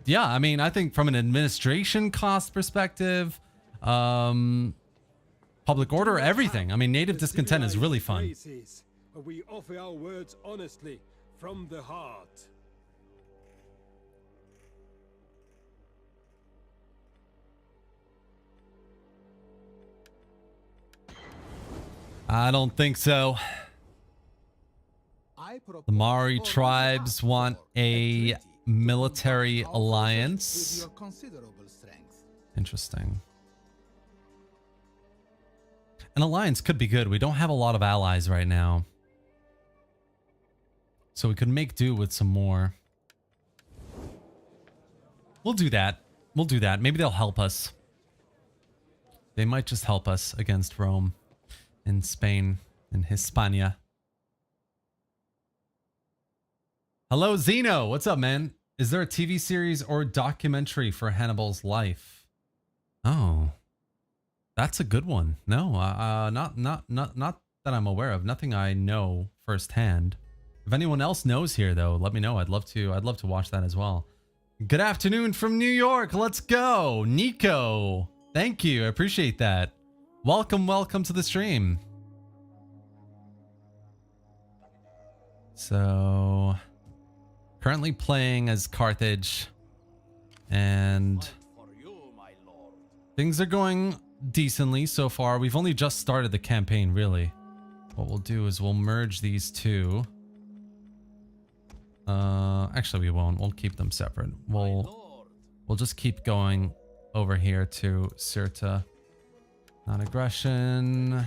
Yeah, I mean, I think from an administration cost perspective, public order, everything. I mean, native discontent is really fun. We offer our words honestly from the heart. I don't think so. The Maori tribes want a military alliance. Interesting. An alliance could be good. We don't have a lot of allies right now. So we could make do with some more. We'll do that. We'll do that. Maybe they'll help us. They might just help us against Rome in Spain, in Hispania. Hello, Zeno. What's up, man? Is there a TV series or documentary for Hannibal's life? Oh, that's a good one. No, not that I'm aware of. Nothing I know firsthand. If anyone else knows here, though, let me know. I'd love to watch that as well. Good afternoon from New York. Let's go, Nico. Thank you. I appreciate that. Welcome to the stream. So, currently playing as Carthage, and things are going decently so far. We've only just started the campaign, really. What we'll do is we'll merge these two. Actually, we won't. We'll keep them separate. We'll just keep going over here to Sirta. Non-aggression.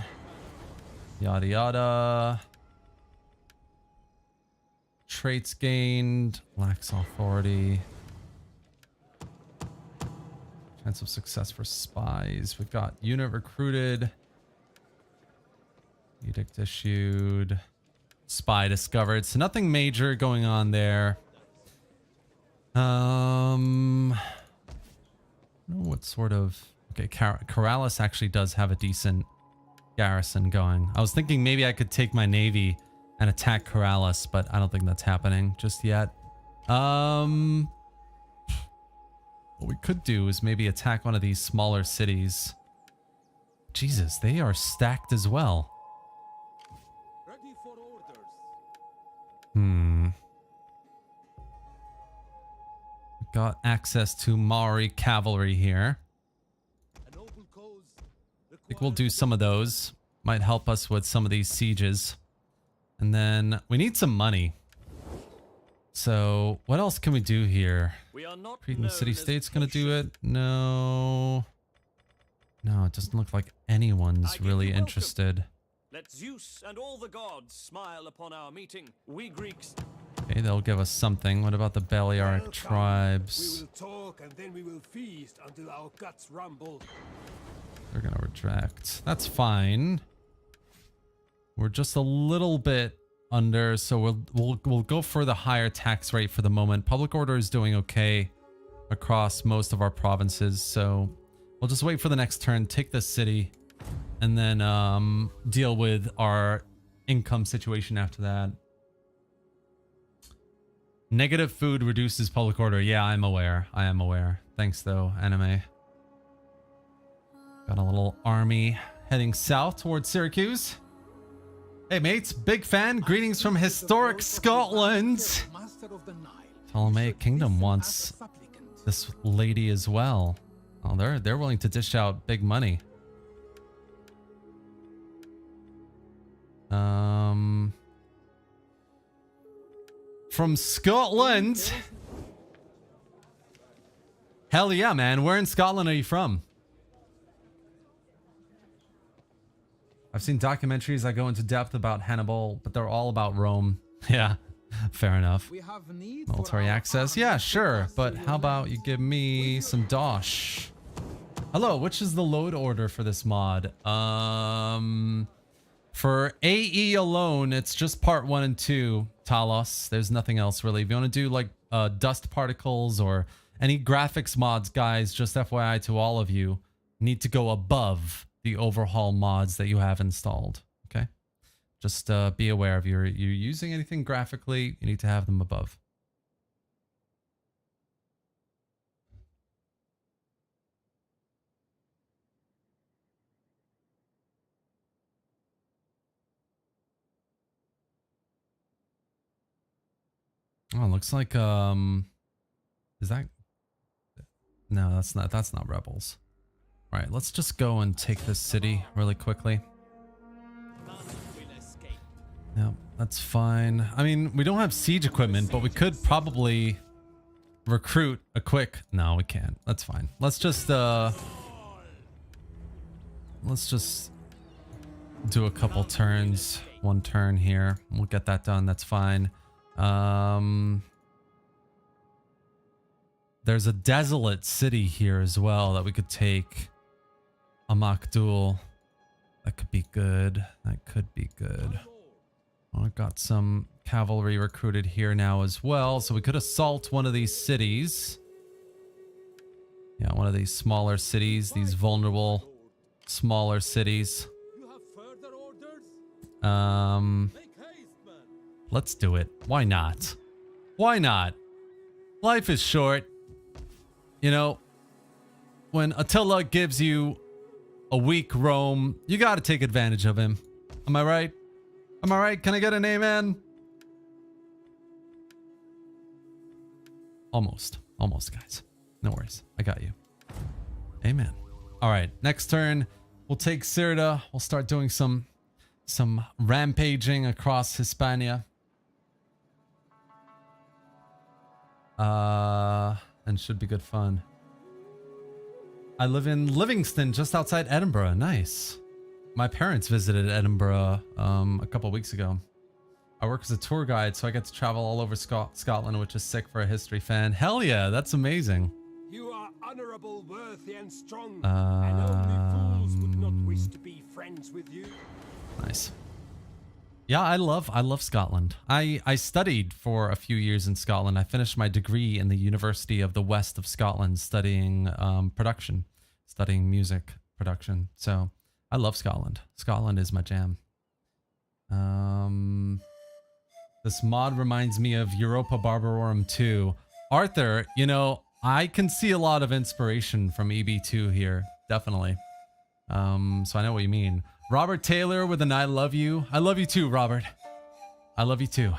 Yada yada. Traits gained. Lacks authority. Chance of success for spies. We've got unit recruited. Edict issued. Spy discovered. So nothing major going on there. I don't know what sort of... Okay, Corrales actually does have a decent garrison going. I was thinking maybe I could take my navy and attack Corrales, but I don't think that's happening just yet. What we could do is maybe attack one of these smaller cities. Jesus, they are stacked as well. Ready for orders. We've got access to Maori cavalry here. A noble cause I think we'll do some of those. Might help us with some of these sieges. And then we need some money. So what else can we do here? Cretan the city-state's gonna do it? No. No, it doesn't look like anyone's really interested. Let Zeus and all the gods smile upon our meeting. We Greeks. Okay, they'll give us something. What about the Balearic Welcome. tribes? We will talk and then we will feast until our guts rumble. They're gonna reject. That's fine. We're just a little bit under, so we'll go for the higher tax rate for the moment. Public order is doing okay across most of our provinces, so we'll just wait for the next turn, take this city, and then deal with our income situation after that. Negative food reduces public order. Yeah, I'm aware. I am aware. Thanks though, anime. Got a little army heading south towards Syracuse. Hey mates, big fan. Greetings from historic Scotland. Ptolemaic Kingdom wants this lady as well. Oh, they're willing to dish out big money. From Scotland. Hell yeah, man. Where in Scotland are you from? I've seen documentaries that go into depth about Hannibal, but they're all about Rome. Yeah, fair enough. Military access. Yeah, sure. But how about you give me some dosh? Hello, which is the load order for this mod? For AE alone, it's just part 1 and 2, Talos. There's nothing else really. If you want to do like dust particles or any graphics mods, guys, just FYI to all of you, need to go above the overhaul mods that you have installed. Okay, just be aware if you're using anything graphically, you need to have them above. Oh, it looks like is that, no, that's not rebels. All right, let's just go and take this city really quickly. Yeah, that's fine. I mean, we don't have siege equipment, but we could probably recruit a quick, no, we can't. That's fine. Let's just do a couple turns. One turn here. We'll get that done. That's fine. There's a desolate city here as well that we could take. A Makdul. That could be good. That could be good. Well, I've got some cavalry recruited here now as well, so we could assault one of these cities. Yeah, one of these smaller cities, these vulnerable smaller cities. Let's do it. Why not? Why not? Life is short. You know, when Attila gives you a weak Rome, you got to take advantage of him. Am I right? Am I right? Can I get an amen? Almost. Almost, guys. No worries. I got you. Amen. All right. Next turn, we'll take Cirta. We'll start doing some rampaging across Hispania. And should be good fun. I live in Livingston, just outside Edinburgh. Nice. My parents visited Edinburgh a couple weeks ago. I work as a tour guide, so I get to travel all over Scotland, which is sick for a history fan. Hell yeah, that's amazing. You are honorable, worthy, and strong, and only fools would not wish to be friends with you. Nice. Yeah, I love Scotland. I studied for a few years in Scotland. I finished my degree in the University of the West of Scotland studying production, studying music production. So I love Scotland. Scotland is my jam. This mod reminds me of Europa Barbarorum 2. Arthur, you know, I can see a lot of inspiration from EB2 here. Definitely. So I know what you mean. Robert Taylor with an I love you. I love you too, Robert. I love you too.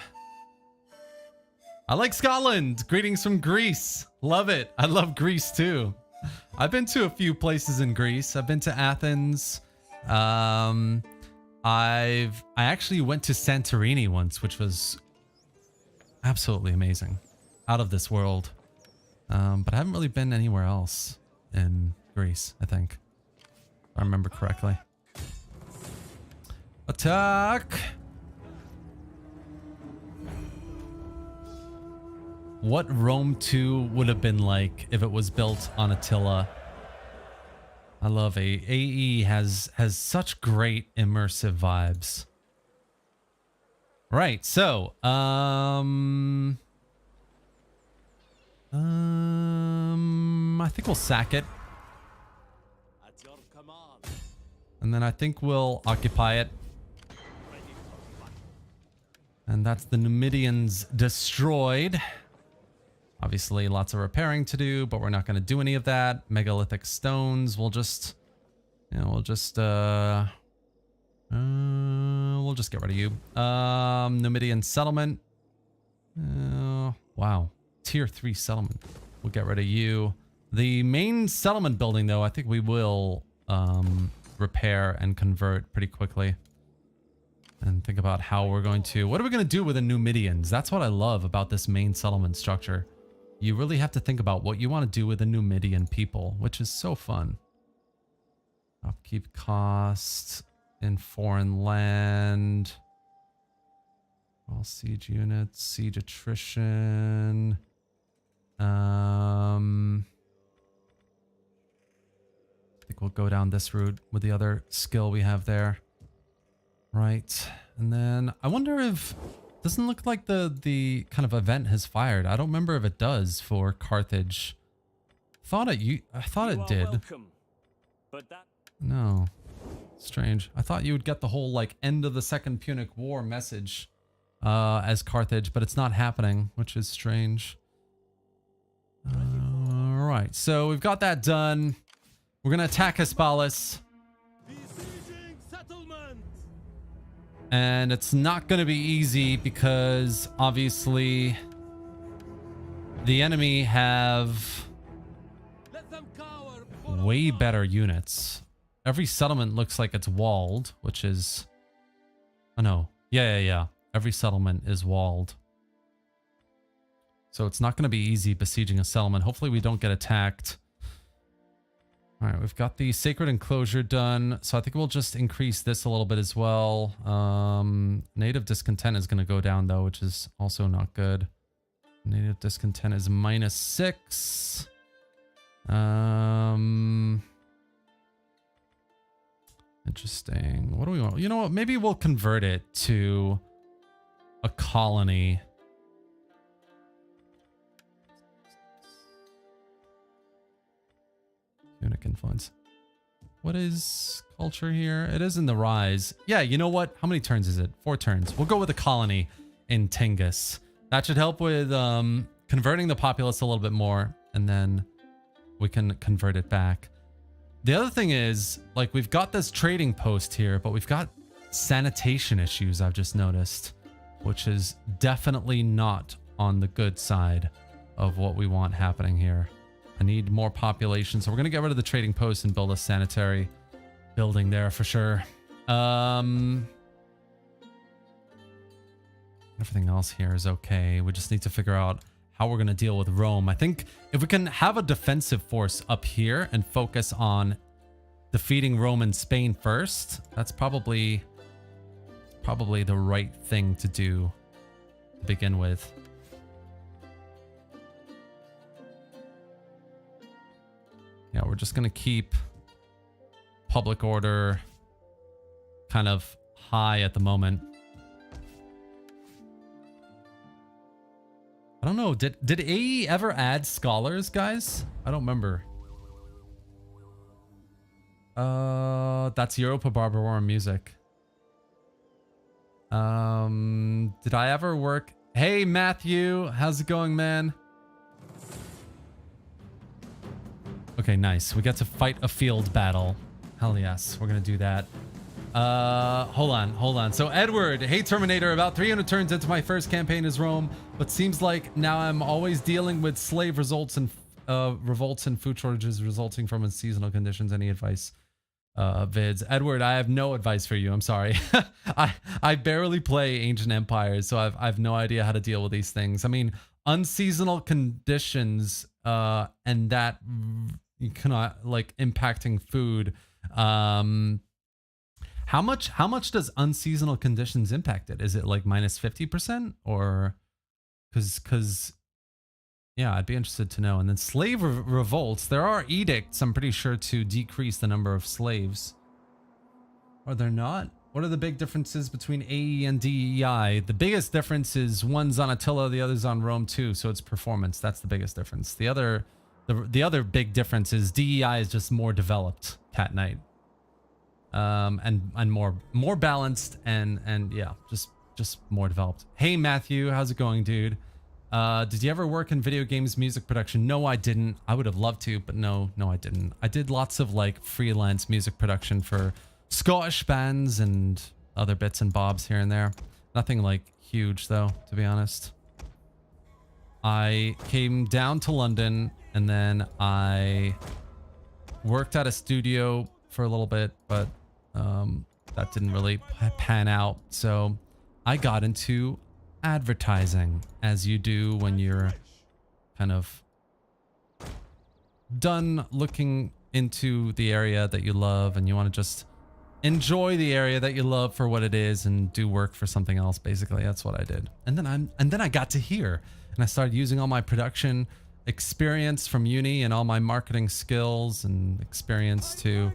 I like Scotland. Greetings from Greece. Love it. I love Greece too. I've been to a few places in Greece. I've been to Athens. I actually went to Santorini once, which was absolutely amazing. Out of this world. But I haven't really been anywhere else in Greece, I think. If I remember correctly. Attack! What Rome 2 would have been like if it was built on Attila. I love AE has such great immersive vibes. Right, so I think we'll sack it. At your command. And then I think we'll occupy it. And that's the Numidians destroyed. Obviously, lots of repairing to do, but we're not going to do any of that. Megalithic stones, we'll just get rid of you. Numidian settlement. Wow. Tier 3 settlement. We'll get rid of you. The main settlement building, though, I think we will repair and convert pretty quickly. And think about how we're going to... What are we going to do with the Numidians? That's what I love about this main settlement structure. You really have to think about what you want to do with the Numidian people, which is so fun. Upkeep costs in foreign land. All siege units, siege attrition. I think we'll go down this route with the other skill we have there. Right. And then I wonder if... Doesn't look like the kind of event has fired. I don't remember if it does for Carthage. I thought it did. Welcome, but that... No. Strange. I thought you would get the whole like end of the Second Punic War message as Carthage, but it's not happening, which is strange. All right. So we've got that done. We're going to attack Hispalis. And it's not going to be easy because obviously the enemy have way better units. Every settlement looks like it's walled, which is... Oh no. Yeah. Every settlement is walled. So it's not going to be easy besieging a settlement. Hopefully we don't get attacked. All right, we've got the sacred enclosure done. So I think we'll just increase this a little bit as well. Native discontent is going to go down though, which is also not good. Native discontent is -6. Interesting. What do we want? You know what? Maybe we'll convert it to a colony. Punic influence. What is culture here? It is in the rise. Yeah, you know what? How many turns is it? 4 turns. We'll go with a colony in Tingis. That should help with converting the populace a little bit more, and then we can convert it back. The other thing is, like, we've got this trading post here, but we've got sanitation issues, I've just noticed, which is definitely not on the good side of what we want happening here. I need more population, so we're going to get rid of the trading post and build a sanitary building there for sure. Everything else here is okay. We just need to figure out how we're going to deal with Rome. I think if we can have a defensive force up here and focus on defeating Rome and Spain first, that's probably the right thing to do to begin with. Yeah, we're just going to keep public order kind of high at the moment. I don't know. Did AE ever add scholars, guys? I don't remember. That's Europa Barbarorum music. Did I ever work? Hey, Matthew. How's it going, man? Okay, nice. We get to fight a field battle. Hell yes, we're gonna do that. Hold on. So Edward, hey Terminator, about 300 turns into my first campaign as Rome, but seems like now I'm always dealing with slave revolts and food shortages resulting from unseasonal conditions. Any advice? Vids. Edward, I have no advice for you. I'm sorry. I barely play Ancient Empires, so I've no idea how to deal with these things. I mean, unseasonal conditions and that you cannot like impacting food. How much does unseasonal conditions impact it? Is it like -50% or because yeah, I'd be interested to know. And then slave revolts, there are edicts, I'm pretty sure, to decrease the number of slaves. Are there not? What are the big differences between AE and DEI? The biggest difference is one's on Attila, the other's on Rome too, so it's performance. That's the biggest difference. The other big difference is DEI is just more developed, Cat Knight. And more balanced and yeah, just more developed. Hey Matthew, how's it going, dude? Did you ever work in video games music production? No, I didn't. I would have loved to, but no, I didn't. I did lots of like freelance music production for Scottish bands and other bits and bobs here and there. Nothing like huge though, to be honest. I came down to London and then I worked at a studio for a little bit, but that didn't really pan out. So I got into advertising, as you do when you're kind of done looking into the area that you love and you want to just enjoy the area that you love for what it is and do work for something else. Basically, that's what I did. And then I got to here and I started using all my production experience from uni and all my marketing skills and experience to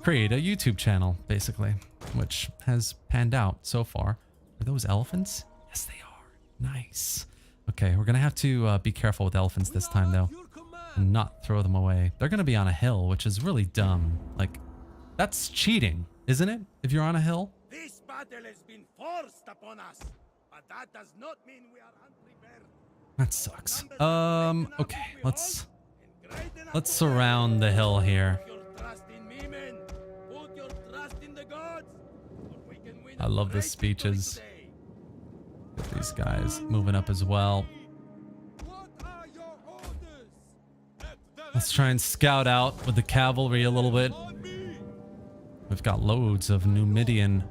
create a YouTube channel, basically, which has panned out so far. Are those elephants? Yes, they are. Nice. Okay, we're gonna have to be careful with elephants this time, though, and not throw them away. They're gonna be on a hill, which is really dumb. Like, that's cheating, isn't it? If you're on a hill. This battle has been forced upon us, but that does not mean we are unprepared. That sucks. Okay, let's surround the hill here. I love the speeches. Get these guys moving up as well. Let's try and scout out with the cavalry a little bit. We've got loads of Numidian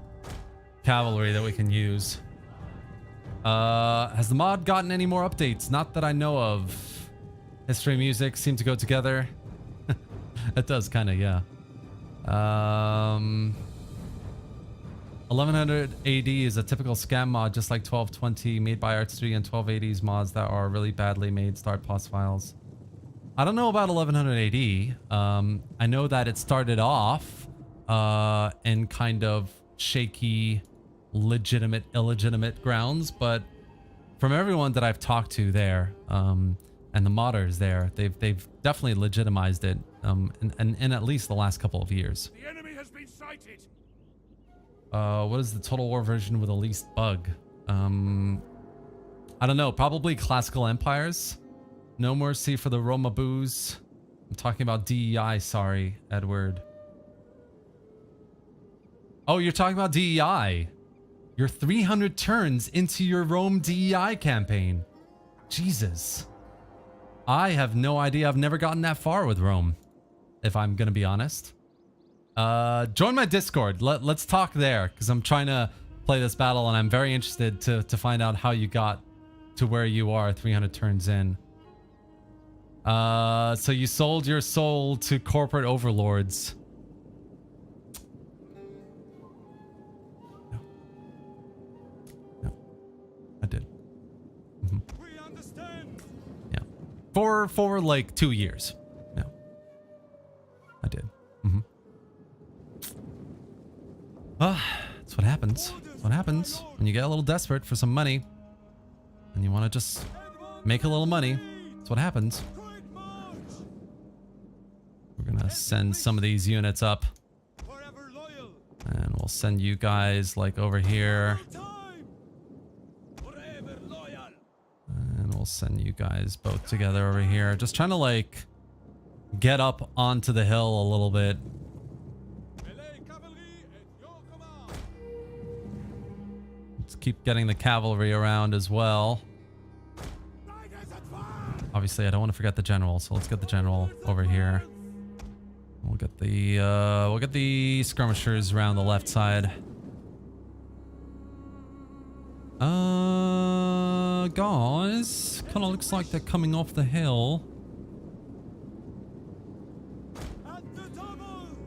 cavalry that we can use. Has the mod gotten any more updates? Not that I know of. History and music seem to go together. It does kind of, yeah. 1100 AD is a typical scam mod, just like 1220, made by Art Studio, and 1280s mods that are really badly made start pos files. I don't know about 1100 AD. I know that it started off in kind of shaky, legitimate, illegitimate grounds, but from everyone that I've talked to there, and the modders there, they've definitely legitimized it in at least the last couple of years. The enemy has been sighted. What is the Total War version with the least bug? I don't know. Probably classical empires. No mercy for the Roma boos. I'm talking about DEI. Sorry, Edward. Oh, you're talking about DEI. You're 300 turns into your Rome DEI campaign. Jesus. I have no idea. I've never gotten that far with Rome, if I'm gonna be honest. Join my Discord. Let's talk there, because I'm trying to play this battle and I'm very interested to find out how you got to where you are 300 turns in. So you sold your soul to corporate overlords. No, I did. We understand. Yeah, for like 2 years. No, I did. That's what happens. That's what happens when you get a little desperate for some money and you want to just make a little money. That's what happens. We're gonna send some of these units up, and we'll send you guys like over here, and we'll send you guys both together over here. Just trying to like get up onto the hill a little bit. Let's keep getting the cavalry around as well. Obviously, I don't want to forget the general, so let's get the general over here. We'll get the skirmishers around the left side. Guys, kind of looks like they're coming off the hill.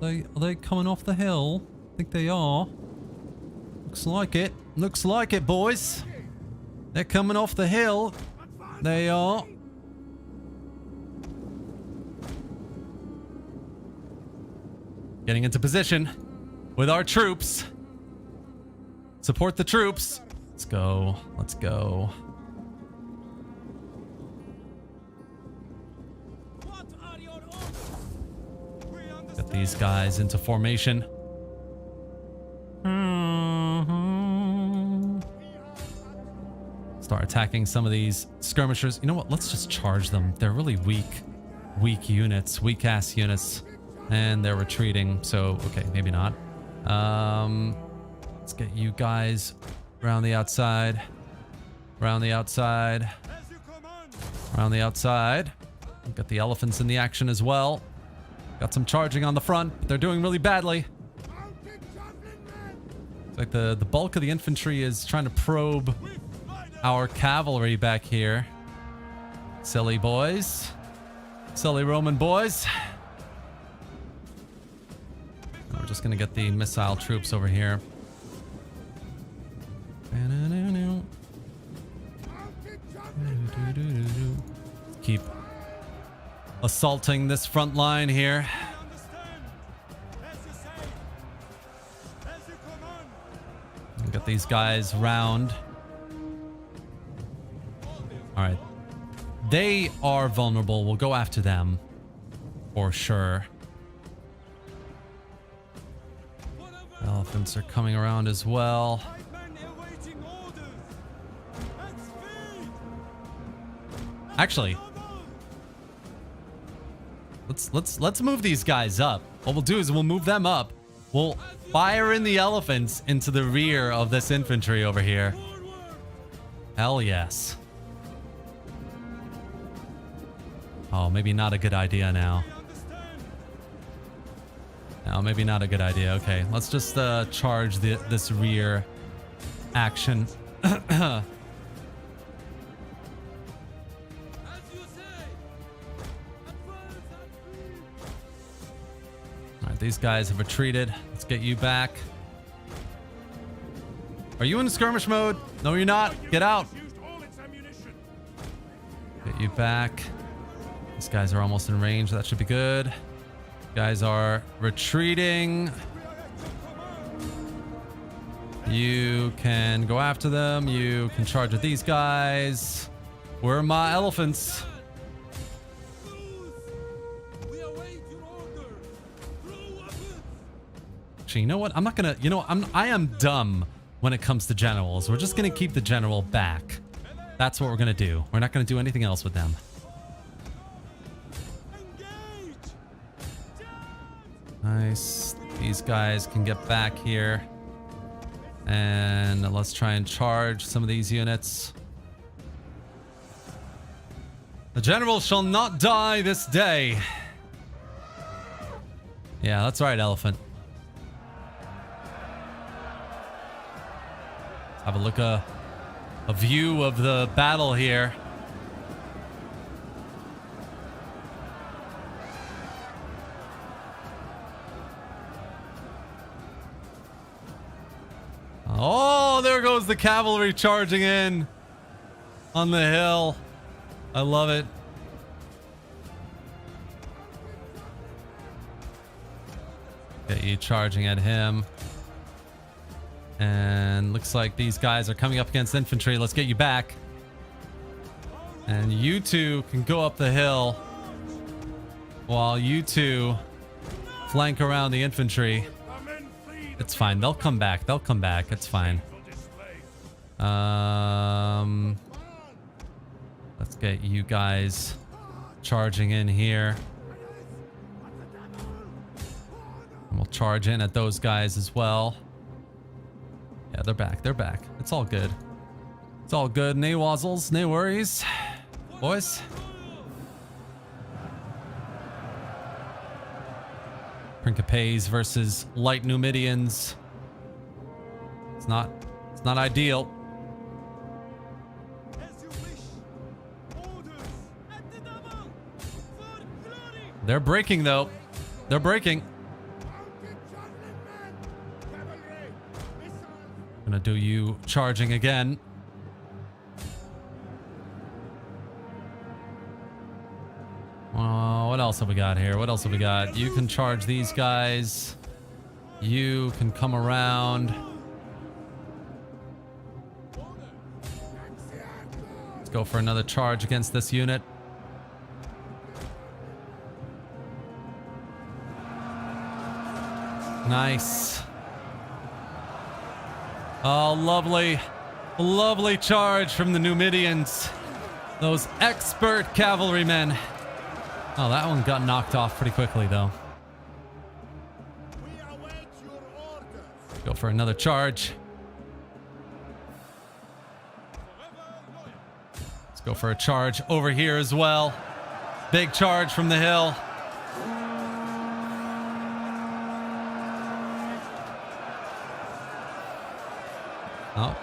Are they coming off the hill? I think they are. Looks like it. Looks like it, boys. They're coming off the hill. They are. Getting into position with our troops. Support the troops. Let's go. Let's go. Get these guys into formation. Start attacking some of these skirmishers. You know what? Let's just charge them. They're really weak units, weak ass units. And they're retreating, so okay, maybe not. Let's get you guys around the outside. Around the outside. Around the outside. Got the elephants in the action as well. Got some charging on the front, but they're doing really badly. It's like the bulk of the infantry is trying to probe our cavalry back here. Silly boys. Silly Roman boys. We're just gonna get the missile troops over here. Keep assaulting this front line here. Get these guys round. All right. They are vulnerable. We'll go after them for sure. Elephants are coming around as well. Actually, let's move these guys up. What we'll do is we'll move them up. We'll fire in the elephants into the rear of this infantry over here. Hell yes. Oh, maybe not a good idea now. No, maybe not a good idea. Okay, let's just charge this rear action. Alright, these guys have retreated. Let's get you back. Are you in skirmish mode? No, you're not. Get out. Get you back. These guys are almost in range. That should be good. Guys are retreating. You can go after them. You can charge with these guys. Where are my elephants? Actually, you know what? I'm not gonna, I am dumb when it comes to generals. We're just gonna keep the general back. That's what we're gonna do. We're not gonna do anything else with them. Nice. These guys can get back here. And let's try and charge some of these units. The general shall not die this day. Yeah, that's right, elephant. Have a look, a view of the battle here. Oh, there goes the cavalry charging in on the hill. I love it. Get you charging at him. And looks like these guys are coming up against infantry. Let's get you back. And you two can go up the hill while you two flank around the infantry. It's fine. They'll come back. They'll come back. It's fine. Let's get you guys charging in here. And we'll charge in at those guys as well. Yeah, they're back. They're back. It's all good. It's all good. No wazzles. No worries. Boys. Principes versus light Numidians. It's not ideal. They're breaking though. They're breaking. Gonna do you charging again. What else have we got here? What else have we got? You can charge these guys. You can come around. Let's go for another charge against this unit. Nice. Oh, lovely. Lovely charge from the Numidians. Those expert cavalrymen. Oh, that one got knocked off pretty quickly, though. Go for another charge. Let's go for a charge over here as well. Big charge from the hill. Oh.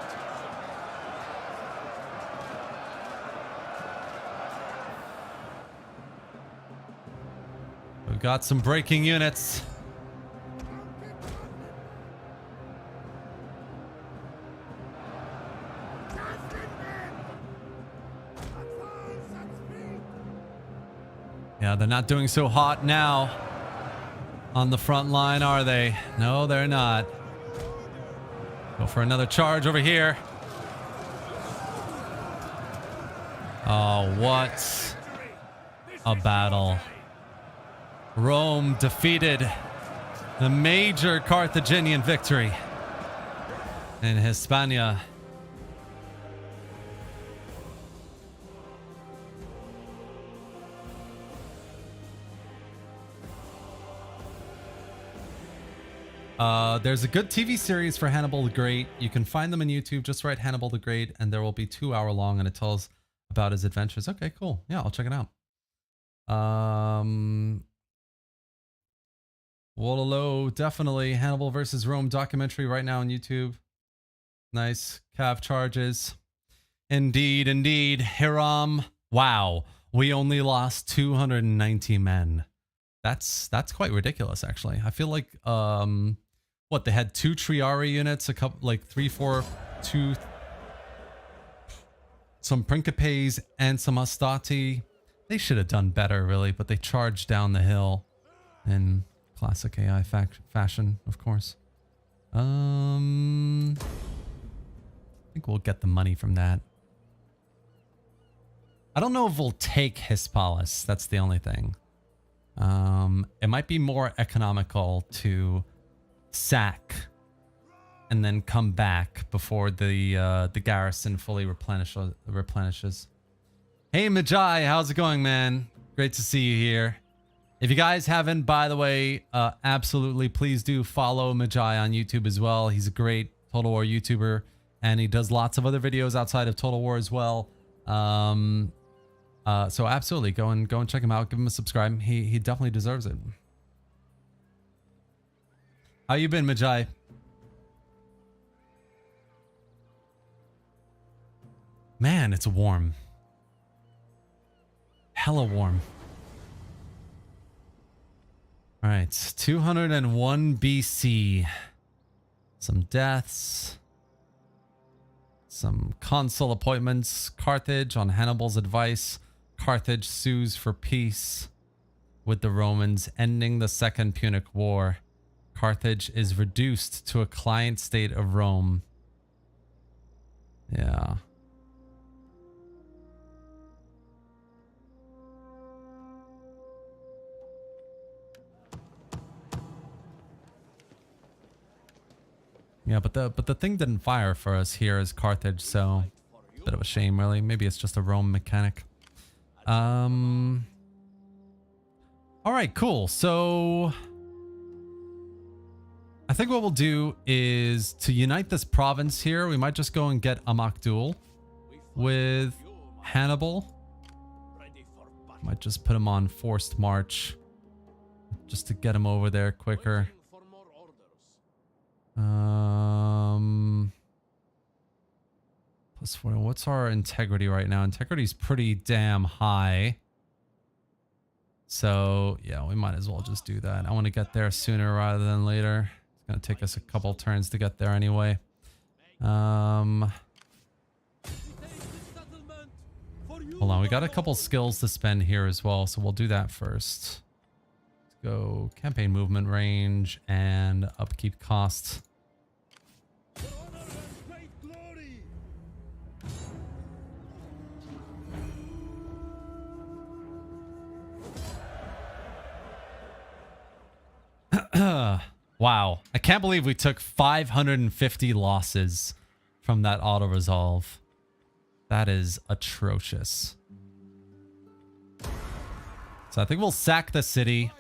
We've got some breaking units. Yeah, they're not doing so hot now on the front line, are they? No, they're not. Go for another charge over here. Oh, what a battle. Rome defeated the major Carthaginian victory in Hispania. There's a good TV series for Hannibal the Great. You can find them on YouTube. Just write Hannibal the Great, and there will be 2 hour long, and it tells about his adventures. Okay, cool. Yeah, I'll check it out. Wololo, definitely. Hannibal versus Rome documentary right now on YouTube. Nice. Cav charges. Indeed, indeed. Hiram. Wow. We only lost 290 men. That's quite ridiculous, actually. I feel like what, they had 2 Triari units, a couple, like 3, 4, 2, some Principes and some Astati. They should have done better, really, but they charged down the hill in classic AI fashion, of course. I think we'll get the money from that. I don't know if we'll take Hispalis. That's the only thing. It might be more economical to sack and then come back before the garrison fully replenishes. Hey Majai, how's it going, man? Great to see you here. If you guys haven't, by the way, absolutely please do follow Majai on YouTube as well. He's a great Total War YouTuber, and he does lots of other videos outside of Total War as well. So absolutely go and check him out. Give him a subscribe. He definitely deserves it. How you been, Majai? Man, it's warm. Hella warm. All right, 201 BC. Some deaths. Some consul appointments. Carthage, on Hannibal's advice, Carthage sues for peace with the Romans, ending the Second Punic War. Carthage is reduced to a client state of Rome. Yeah. Yeah, but the thing didn't fire for us here as Carthage, so it's a bit of a shame, really. Maybe it's just a Rome mechanic. All right, cool. So I think what we'll do is to unite this province here, we might just go and get Amakdul with Hannibal. Might just put him on forced march just to get him over there quicker. Plus 4. What's our integrity right now? Integrity is pretty damn high. So yeah, we might as well just do that. I want to get there sooner rather than later. It's gonna take us a couple turns to get there anyway. Hold on, we got a couple skills to spend here as well, so we'll do that first. Let's go campaign movement range and upkeep cost. Wow, I can't believe we took 550 losses from that auto resolve. That is atrocious. So I think we'll sack the city.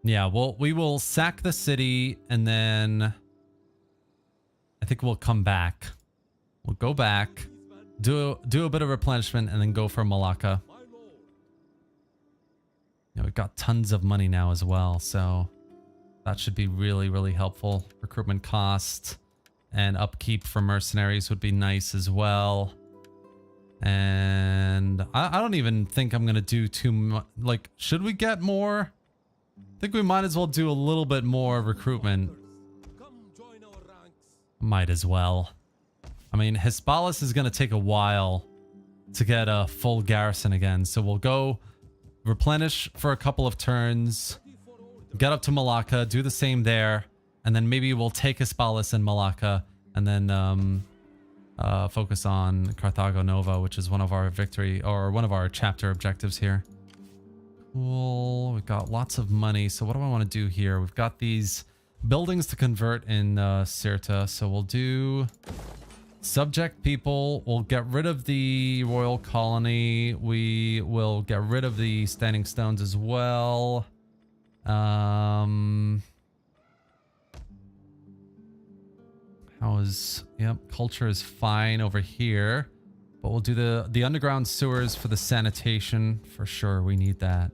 Yeah, we will sack the city, and then I think we'll come back. We'll go back, do a bit of replenishment, and then go for Malacca. know, we've got tons of money now as well, so that should be really, really helpful. Recruitment cost and upkeep for mercenaries would be nice as well. And I don't even think I'm gonna do too much. Like, should we get more? I think we might as well do a little bit more recruitment. Might as well. I mean, Hispalis is gonna take a while to get a full garrison again, so we'll go replenish for a couple of turns, get up to Malacca, do the same there, and then maybe we'll take Hispalis and Malacca, and then focus on Carthago Nova, which is one of our victory or one of our chapter objectives here. Cool. We've got lots of money. So what do I want to do here? We've got these buildings to convert in Cirta. So we'll do subject people. We'll get rid of the royal colony. We will get rid of the standing stones as well. Yep, culture is fine over here, but we'll do the underground sewers for the sanitation for sure. We need that.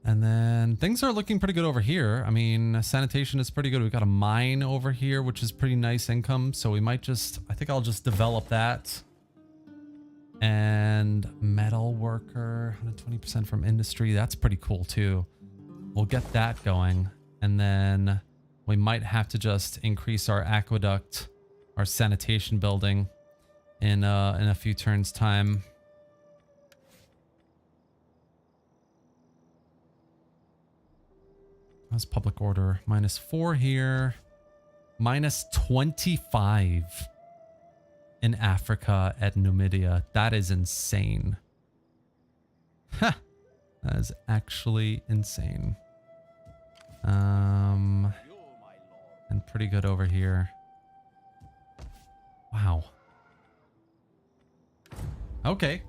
And then things are looking pretty good over here. I mean, sanitation is pretty good. We've got a mine over here, which is pretty nice income. So we might just, I think I'll just develop that. And metal worker, 120% from industry. That's pretty cool too. We'll get that going. And then we might have to just increase our aqueduct, our sanitation building in a few turns time. How's public order? -4 here. -25 in Africa at Numidia. That is insane. Ha! That is actually insane. And pretty good over here. Wow. Okay.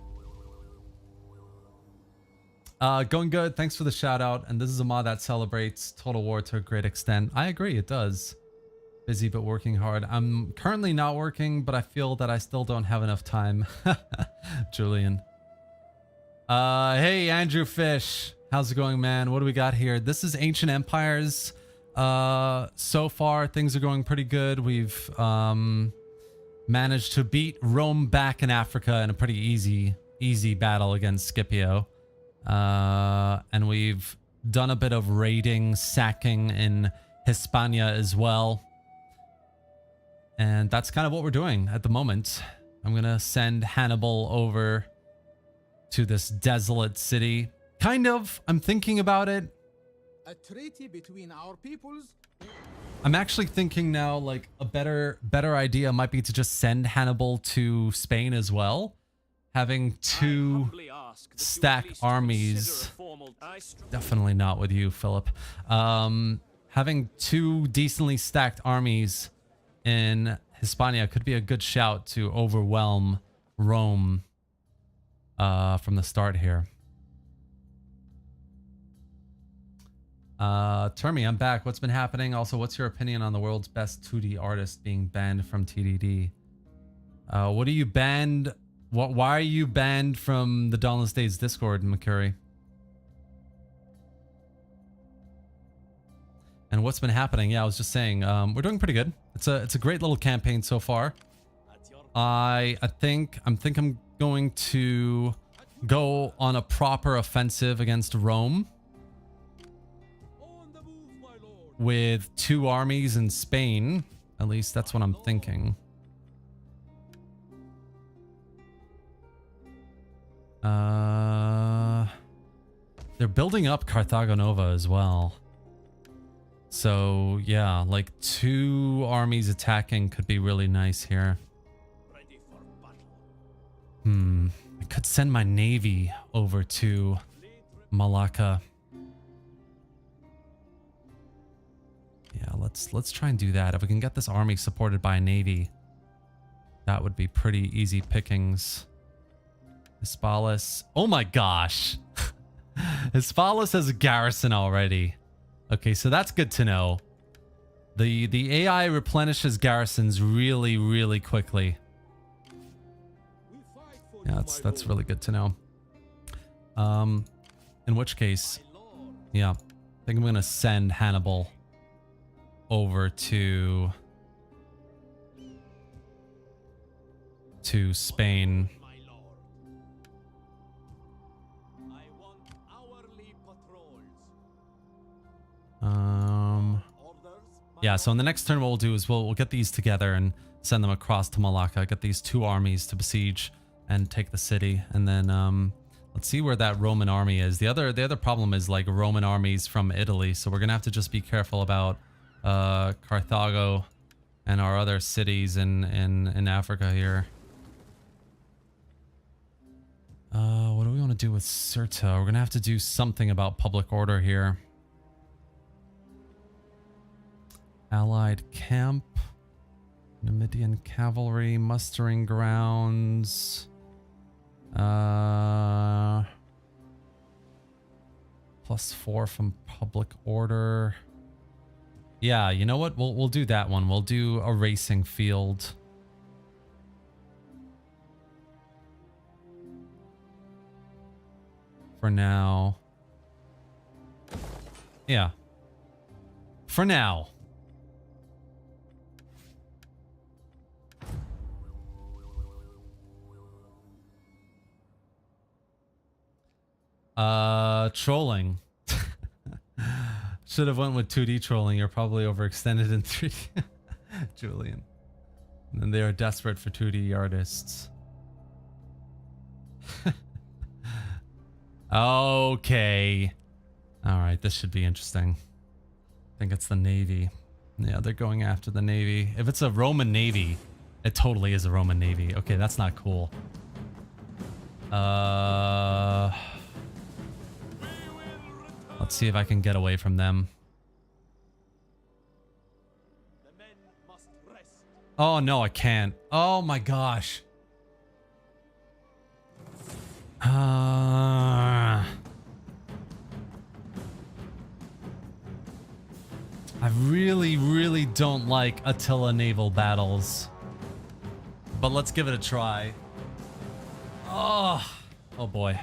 Going good. Thanks for the shout out. And this is a mod that celebrates Total War to a great extent. I agree, it does. Busy but working hard. I'm currently not working, but I feel that I still don't have enough time. Julian. Hey, Andrew Fish. How's it going, man? What do we got here? This is Ancient Empires. So far, things are going pretty good. We've managed to beat Rome back in Africa in a pretty easy battle against Scipio. And we've done a bit of raiding, sacking in Hispania as well. And that's kind of what we're doing at the moment. I'm gonna send Hannibal over to this desolate city. Kind of. I'm thinking about it. A treaty between our peoples. I'm actually thinking now, like, a better idea might be to just send Hannibal to Spain as well. Having two stacked armies. Definitely not with you, Philip. Having two decently stacked armies in Hispania could be a good shout to overwhelm Rome from the start here. Termi, I'm back. What's been happening? Also, what's your opinion on the world's best 2D artist being banned from TDD? What are you banned? Why are you banned from the Dauntless Days Discord, McCurry? And what's been happening? Yeah, I was just saying, we're doing pretty good. It's a great little campaign so far. I think I'm going to go on a proper offensive against Rome with two armies in Spain. At least that's what I'm thinking. They're building up Carthago Nova as well. So yeah, like two armies attacking could be really nice here. I could send my navy over to Malacca. Yeah, let's try and do that. If we can get this army supported by a navy, that would be pretty easy pickings. Hispalis. Oh my gosh. Hispalis has a garrison already. Okay, so that's good to know. The AI replenishes garrisons really, really quickly. Yeah, that's really good to know. In which case, yeah, I think I'm gonna send Hannibal over to Spain. Yeah, so in the next turn what we'll do is we'll get these together and send them across to Malacca, get these two armies to besiege and take the city, and then let's see where that Roman army is. The other problem is like Roman armies from Italy, so we're gonna have to just be careful about Carthago and our other cities in Africa here. What do we want to do with Sirta? We're gonna have to do something about public order here. Allied camp, Numidian cavalry, mustering grounds. +4 from public order. Yeah, you know what? We'll do that one. We'll do a racing field. For now. Yeah. For now. Trolling. Should have went with 2D trolling. You're probably overextended in 3D. Julian. And then they are desperate for 2D artists. Okay. Alright, this should be interesting. I think it's the Navy. Yeah, they're going after the Navy. If it's a Roman Navy, it totally is a Roman Navy. Okay, that's not cool. Let's see if I can get away from them. Oh, no, I can't. Oh, my gosh. I really, really don't like Attila naval battles. But let's give it a try. Oh boy.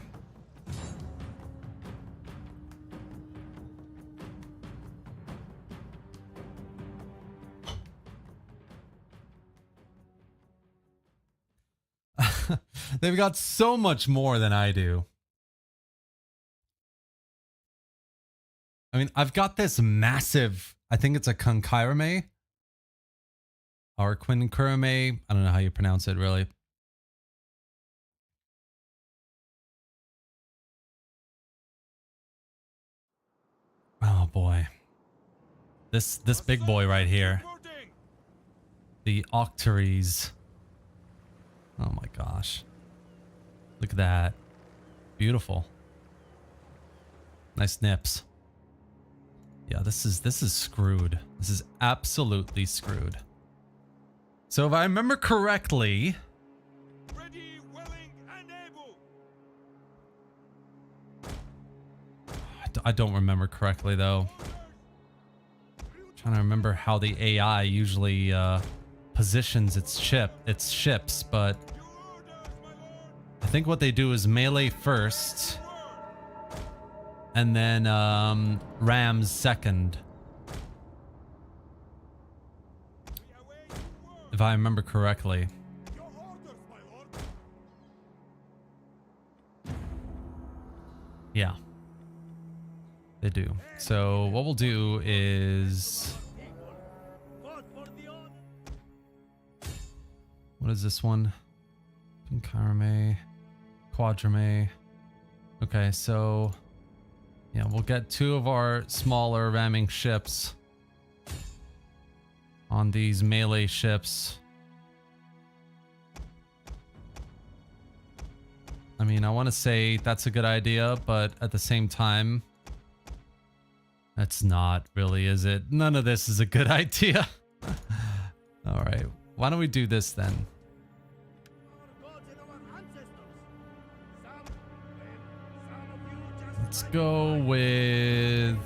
They've got so much more than I do. I mean, I've got this massive, I think it's a Concairame or Quincurame. I don't know how you pronounce it really. Oh boy. This big boy right here. The Octaries. Oh my gosh. Look at that. Beautiful. Nice nips. Yeah, this is screwed. This is absolutely screwed. So if I remember correctly, Ready, willing, and able. I don't remember correctly though. Trying to remember how the AI usually positions its ships, but I think what they do is melee first and then rams second, if I remember correctly. Yeah, they do. So what we'll do is, what is this one? Pincarame, Quadrame. Okay, so yeah, we'll get 2 of our smaller ramming ships on these melee ships. I mean, I want to say that's a good idea, but at the same time, that's not really, is it? None of this is a good idea. All right, why don't we do this then? Let's go with...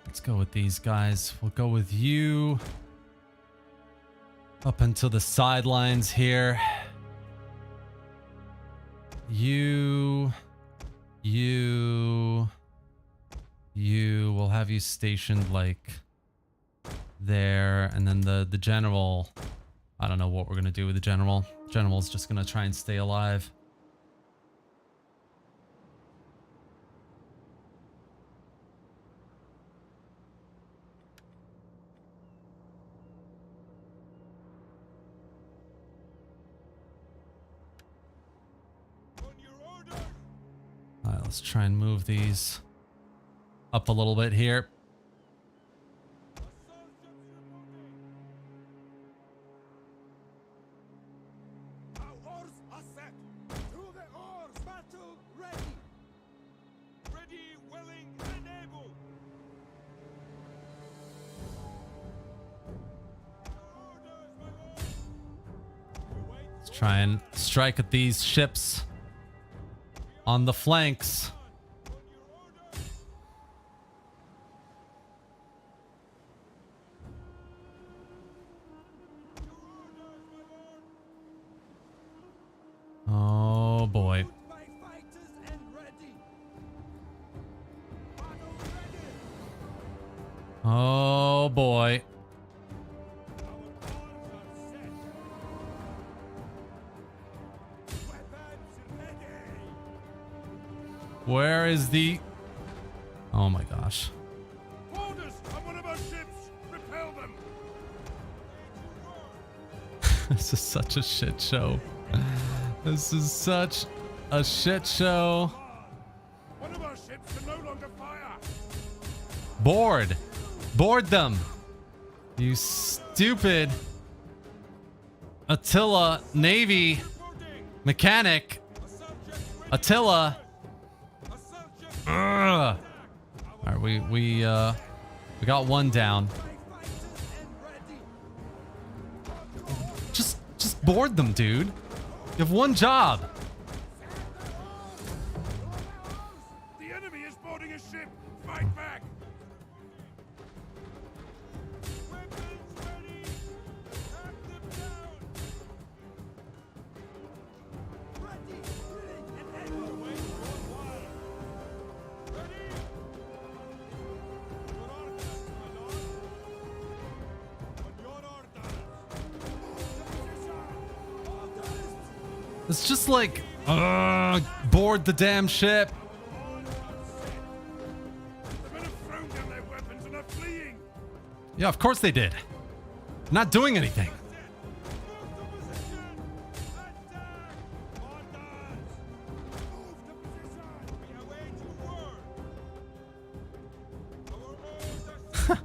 Let's go with these guys. We'll go with you. Up into the sidelines here. You will have you stationed like there, and then the general, I don't know what we're gonna do with the general. General's just gonna try and stay alive. All right, let's try and move these up a little bit here. Our oars are set. To the oars, battle ready. Ready, willing, and able. Orders, my lord. Let's try and strike at these ships on the flanks. Oh boy. My fighters and ready. Battle ready. Oh boy. Our oars are set. Weapons ready. Where is the... Oh my gosh. Orders on one of our ships. Repel them. This is such a shit show. This is such a shit show. One of our ships can no longer fire. Board. Board them. You stupid Attila Navy mechanic. Attila. Ugh. All right, we got one down. Just board them, dude. You have one job. The enemy is boarding a ship. Fight back. Weapons ready. Hack them down. Ready, willing, and able. Wait for a while. Ready. Your orders, my lord. On your orders. Orders. It's just like, board the damn ship. The men have thrown down their weapons and are fleeing. Yeah, of course they did. Not doing anything. Move to position. Attack. Orders. Move to position. We await your word. Our orders are set.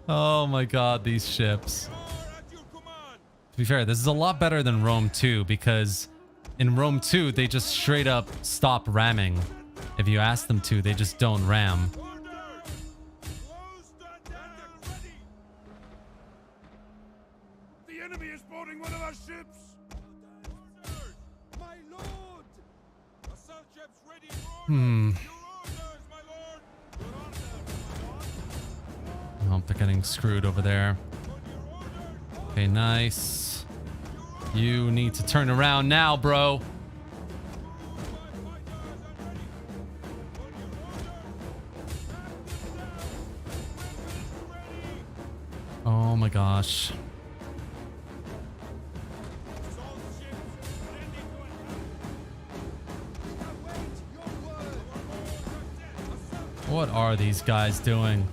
Oh my god, these ships. We are at your command. To be fair, this is a lot better than Rome 2 because in Rome 2, they just straight up stop ramming. If you ask them to, they just don't ram. Orders. Close to attack. Ready. The enemy is boarding one of our ships. Orders. My lord. Assault ships ready for orders. Your orders, my lord. Your orders, my lord. Oh, they're getting screwed over there. On your orders. Okay, nice. You need to turn around now, bro. Oh my gosh. What are these guys doing?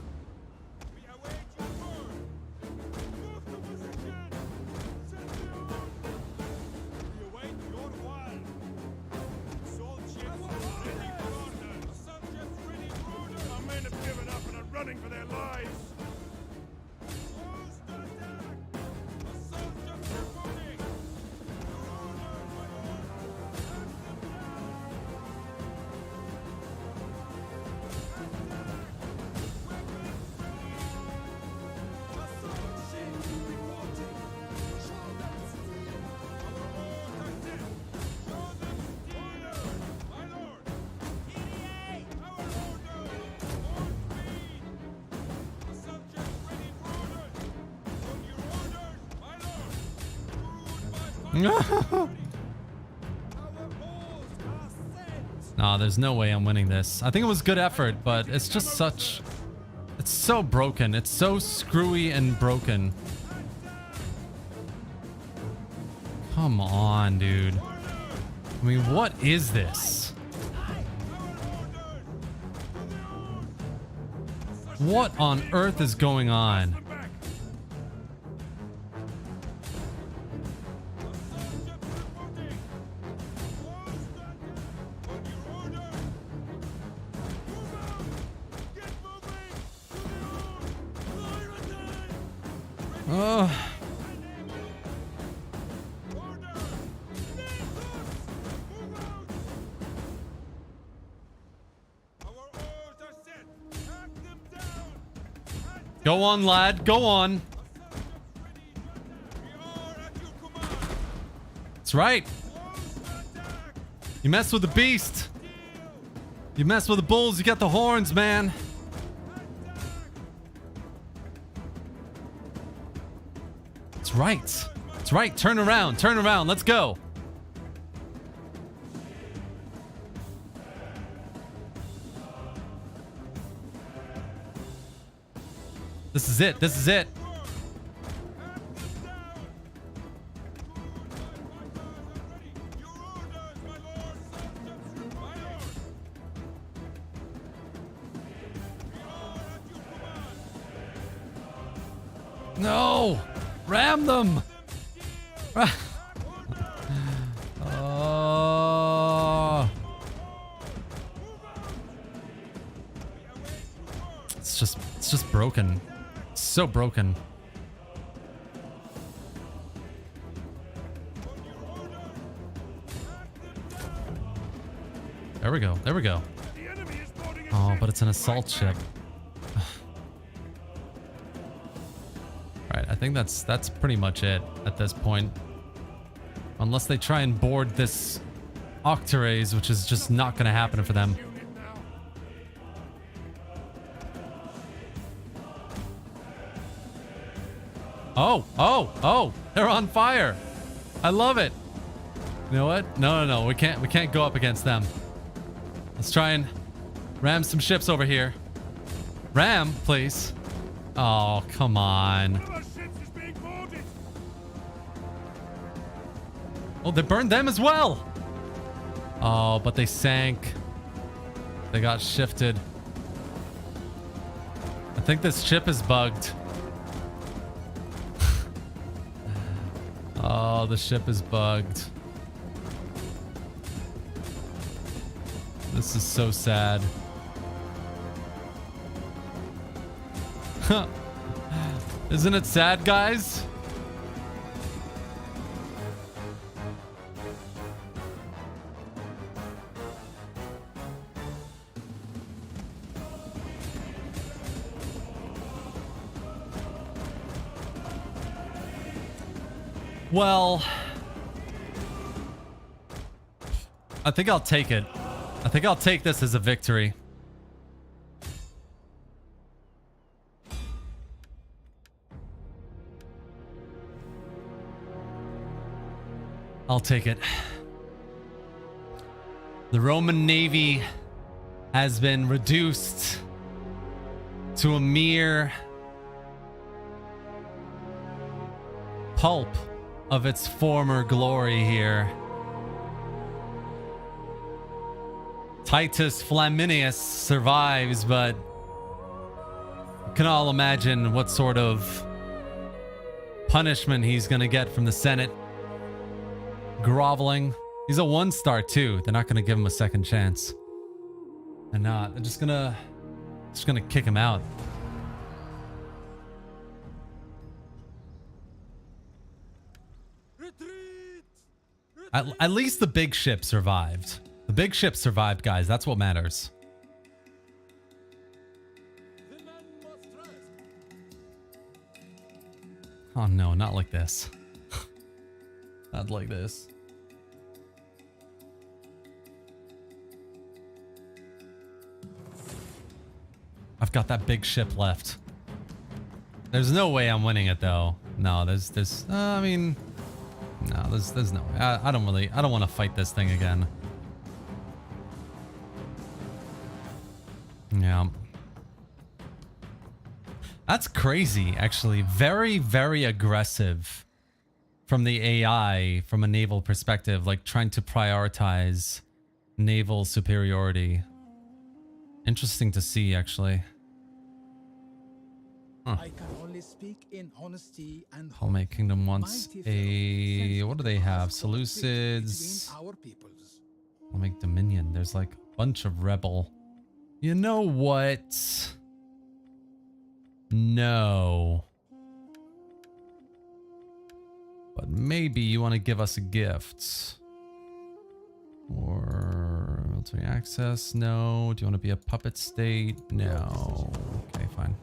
Running for their lives. Nah, there's no way I'm winning this. I think it was good effort, but it's just such... It's so broken. It's so screwy and broken. Come on, dude. I mean, what is this? What on earth is going on? Oh. Go on, lad. Go on. That's right. You mess with the beast. You mess with the bulls, you get the horns, man. That's right. That's right. Turn around. Turn around. Let's go. This is it. This is it. No! Ram them! Oh. It's just broken. It's so broken. There we go. There we go. Oh, but it's an assault ship. Right, I think that's pretty much it at this point. Unless they try and board this Octarays, which is just not going to happen for them. Oh, oh, oh, they're on fire. I love it. You know what? No, we can't go up against them. Let's try and ram some ships over here. Ram, please. Oh, come on. Oh, they burned them as well. Oh, but they sank. They got shifted. I think this ship is bugged. Oh, the ship is bugged. This is so sad. Isn't it sad, guys? Well, I think I'll take it. I think I'll take this as a victory. I'll take it. The Roman Navy has been reduced to a mere pulp of its former glory here. Titus Flaminius survives, but you can all imagine what sort of punishment he's going to get from the Senate. Groveling. He's a 1-star too. They're not going to give him a second chance. They're not. They're just gonna kick him out. At least the big ship survived. The big ship survived, guys. That's what matters. Oh no, not like this. Not like this. I've got that big ship left. There's no way I'm winning it though. No, there's I mean, No, there's no way. I don't want to fight this thing again. Yeah. That's crazy, actually. Very, very aggressive from the AI, from a naval perspective, like trying to prioritize naval superiority. Interesting to see, actually. I can only speak in honesty and hope. Palmate Kingdom wants Mighty a... What do they have? Seleucids. between our peoples. I'll make Dominion. There's like a bunch of rebel. You know what? No. But maybe you want to give us a gift. Or military access? No. Do you want to be a puppet state? No. Okay, fine.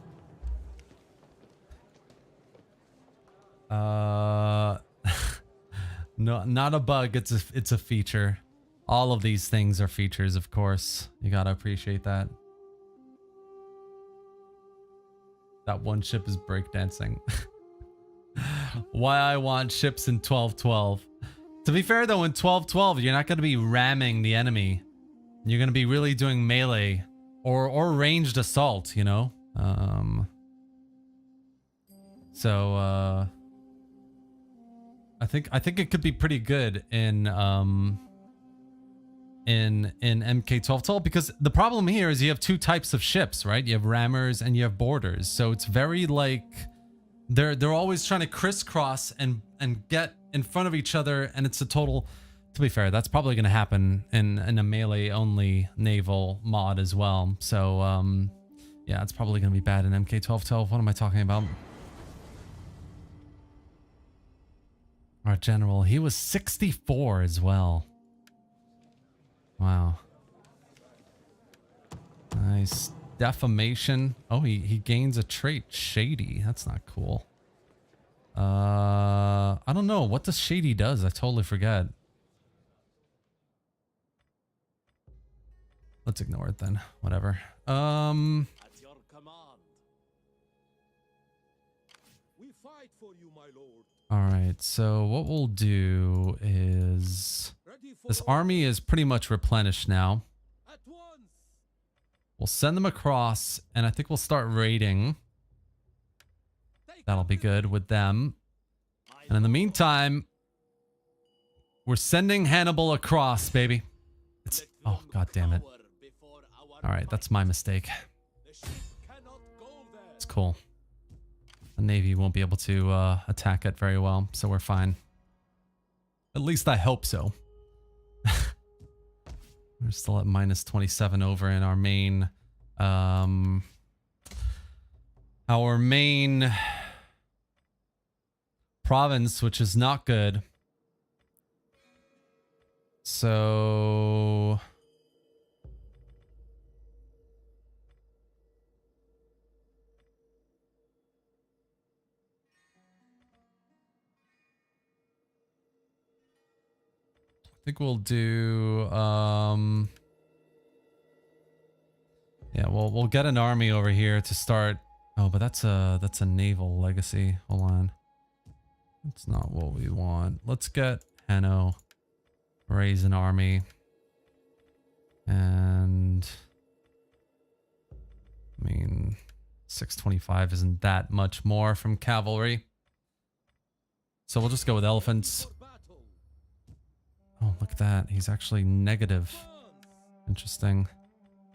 No, not a bug. It's a feature. All of these things are features, of course. You gotta appreciate that. That one ship is breakdancing. Why I want ships in 12-12. To be fair though, in 12-12, you're not gonna be ramming the enemy. You're gonna be really doing melee or ranged assault, you know? I think it could be pretty good in MK1212, because the problem here is you have two types of ships, right? You have rammers and you have boarders. So it's very like they're always trying to crisscross and get in front of each other, and it's a total... To be fair, that's probably going to happen in a melee only naval mod as well. So yeah, it's probably going to be bad in MK1212. What am I talking about? Our general, he was 64 as well. Wow. Nice. Defamation. Oh, he gains a trait. Shady. That's not cool. I don't know. What does Shady does? I totally forget. Let's ignore it then. Whatever. At your command. We fight for you, my lord. Alright, so what we'll do is... Ready for This army is pretty much replenished now. at once. We'll send them across, and I think we'll start raiding. That'll be good with them. And in the meantime, we're sending Hannibal across, baby. It's... Oh, god damn it. Alright, that's my mistake. The ship cannot go there. It's cool. The Navy won't be able to attack it very well, so we're fine. At least I hope so. We're still at minus 27 over in our main... our main province, which is not good. So... I think we'll do, yeah, we'll get an army over here to start. Oh, but that's a naval legacy. Hold on. That's not what we want. Let's get Hanno, raise an army. And I mean, 625 isn't that much more from cavalry. So we'll just go with elephants. Oh, look at that. He's actually negative. Interesting.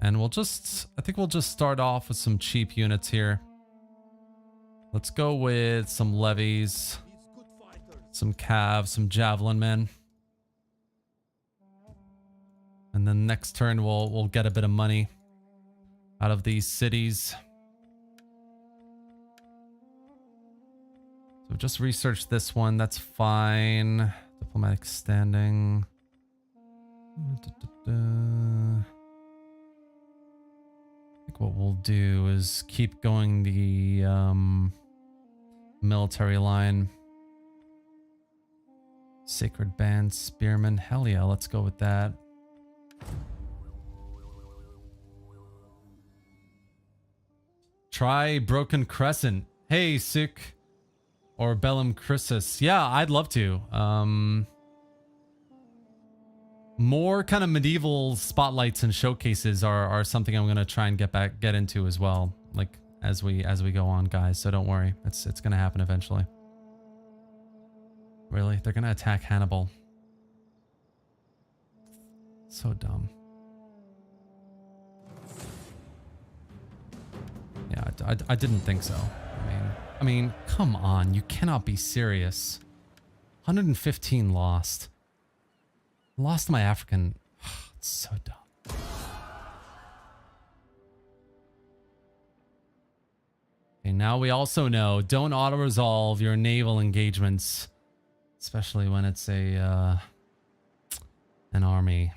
And we'll just... I think we'll just start off with some cheap units here. Let's go with some levies. Some cav, some javelin men. And then next turn we'll get a bit of money out of these cities. So just research this one. That's fine. Diplomatic standing. I think what we'll do is keep going the military line. Sacred Band, Spearmen. Hell yeah, let's go with that. Try Broken Crescent. Hey, sick. Or Bellum Crissus. Yeah, I'd love to. More kind of medieval spotlights and showcases are something I'm gonna try and get into as well. Like as we go on, guys. So don't worry, it's gonna happen eventually. Really, they're gonna attack Hannibal. So dumb. Yeah, I didn't think so. I mean, come on, you cannot be serious. 115 lost. Lost my African. It's so dumb. Okay, now we also know, don't auto-resolve your naval engagements, especially when it's an army.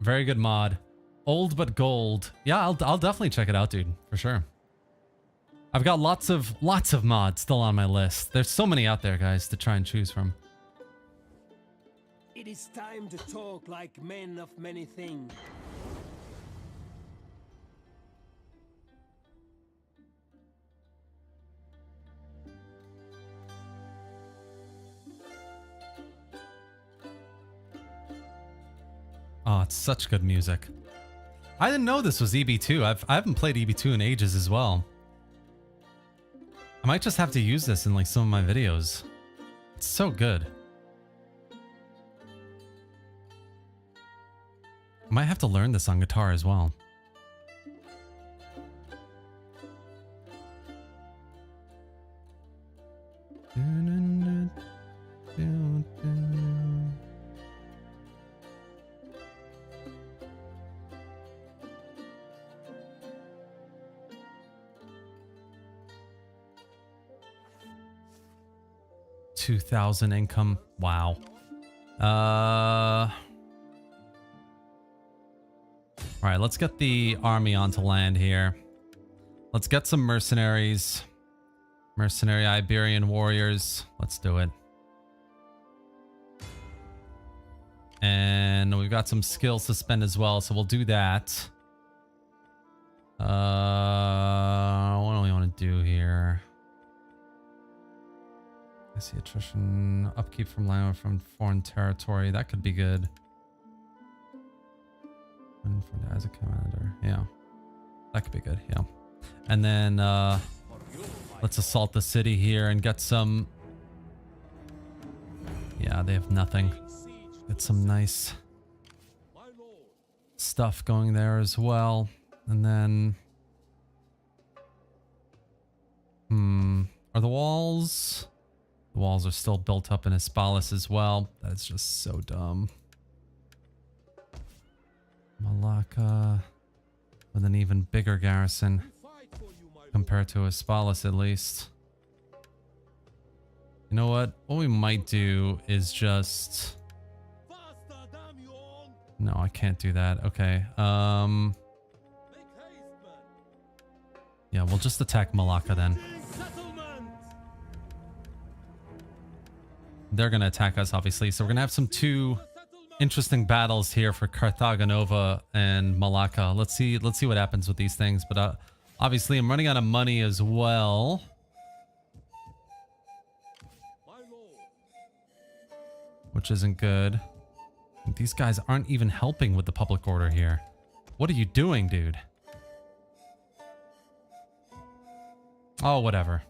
Very good mod. Old but gold. Yeah, I'll definitely check it out, dude, for sure. I've got lots of mods still on my list. There's so many out there, guys, to try and choose from. It is time to talk like men of many things. Oh, it's such good music. I didn't know this was EB2. I haven't played EB2 in ages as well. I might just have to use this in like some of my videos. It's so good. I might have to learn this on guitar as well. $2,000 income. Wow. All right, let's get the army onto land here. Let's get some mercenaries. Mercenary Iberian warriors. Let's do it. And we've got some skills to spend as well, so we'll do that. What do we want to do here? I see attrition, upkeep from land from foreign territory. That could be good. As a commander, yeah, that could be good. Yeah, and then let's assault the city here and get some. Yeah, they have nothing. Get some nice stuff going there as well, and then. Are the walls? The walls are still built up in Hispalis as well. That's just so dumb. Malacca with an even bigger garrison compared to Hispalis at least. You know what? What we might do is just... No, I can't do that. Okay. Yeah, we'll just attack Malacca then. They're going to attack us, obviously. So we're going to have some two interesting battles here for Carthago Nova and Malacca. Let's see what happens with these things. But obviously, I'm running out of money as well. Which isn't good. These guys aren't even helping with the public order here. What are you doing, dude? Oh, whatever.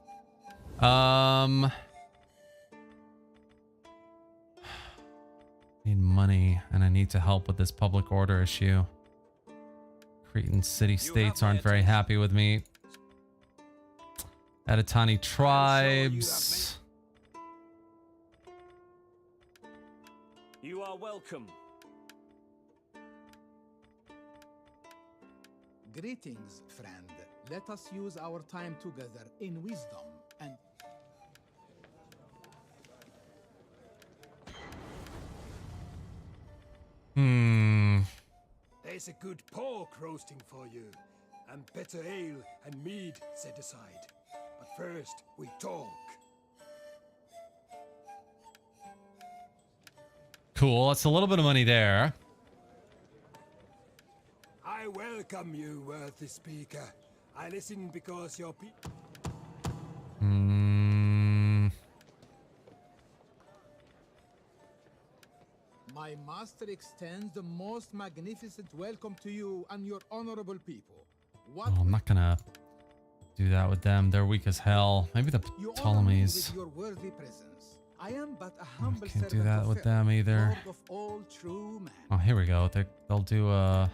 Need money, and I need to help with this public order issue. Cretan city-states aren't very happy with me. Adatani tribes. You are welcome. Greetings, friend. Let us use our time together in wisdom and... There's a good pork roasting for you, and better ale and mead set aside. But first we talk. Cool. That's a little bit of money there. I welcome you, worthy speaker. I listen because your people. My master extends the most magnificent welcome to you and your honorable people. What Oh, I'm not gonna do that with them. They're weak as hell. Maybe the you honor me Ptolemies. with your worthy presence. I am but a humble Can't do servant that of with Pharaoh, them either. Lord of all true men. Oh, here we go. They'll do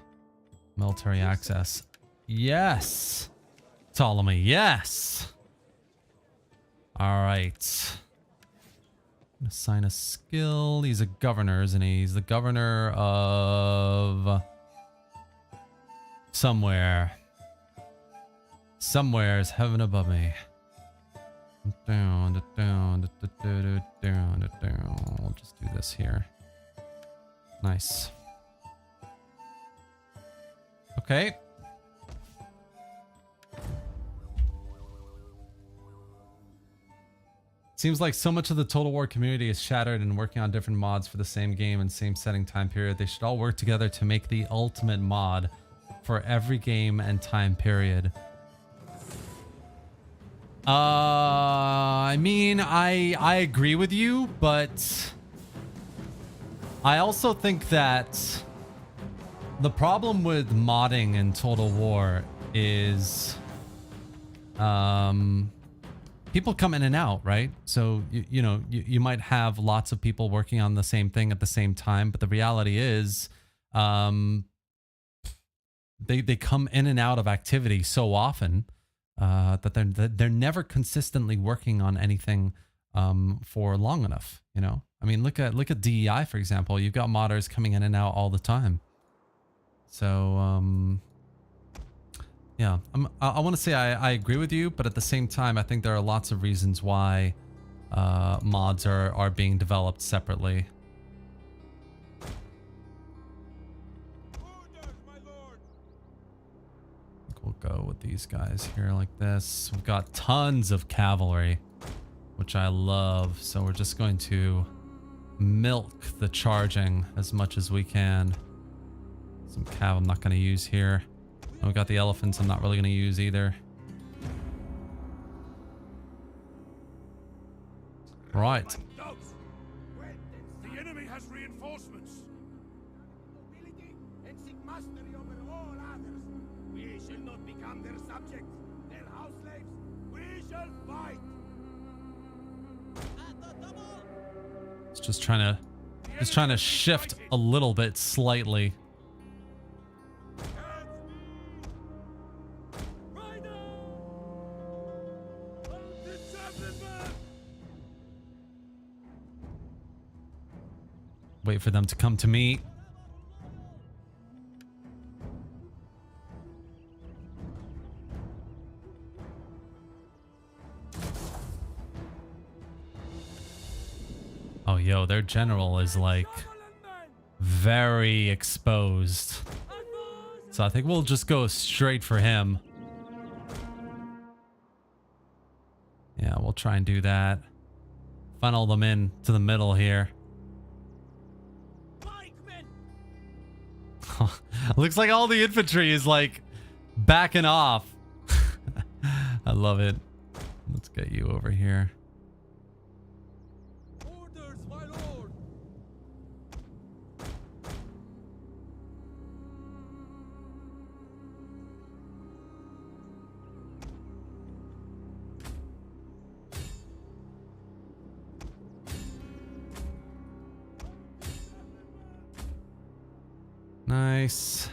military access. Yes, Ptolemy. Yes. All right. Assign a skill. He's a governor, isn't he? He's the governor of somewhere. Somewhere is heaven above me. Down, down, down, down, down. We'll just do this here. Nice. Okay. Seems like so much of the Total War community is shattered and working on different mods for the same game and same setting time period. They should all work together to make the ultimate mod for every game and time period. I mean, I agree with you, but I also think that the problem with modding in Total War is people come in and out, right? So you might have lots of people working on the same thing at the same time, but the reality is they come in and out of activity so often that they're never consistently working on anything for long enough. I mean, look at DEI, for example. You've got modders coming in and out all the time. So yeah, I want to say I agree with you, but at the same time, I think there are lots of reasons why mods are being developed separately. Orders, my lord. I think we'll go with these guys here like this. We've got tons of cavalry, which I love. So we're just going to milk the charging as much as we can. Some cav I'm not going to use here. And we got the elephants I'm not really going to use either. Right. Dogs. The enemy has reinforcements. Nobility and seek mastery over all others. We shall not become their subjects, their house slaves. We shall fight. It's just trying to shift a little bit slightly. Wait for them to come to me. Oh, yo, their general is like very exposed. So I think we'll just go straight for him. Yeah, we'll try and do that. Funnel them in to the middle here. Looks like all the infantry is like backing off. I love it. Let's get you over here. Orders, my lord. Nice.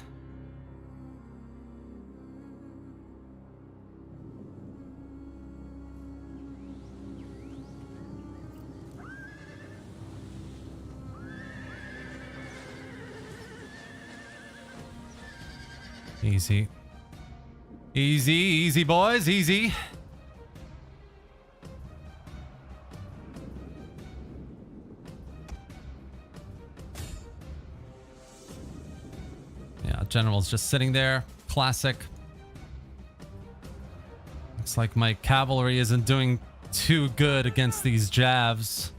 Easy. Easy, easy, boys, easy. General's just sitting there. Classic. Looks like my cavalry isn't doing too good against these Javs.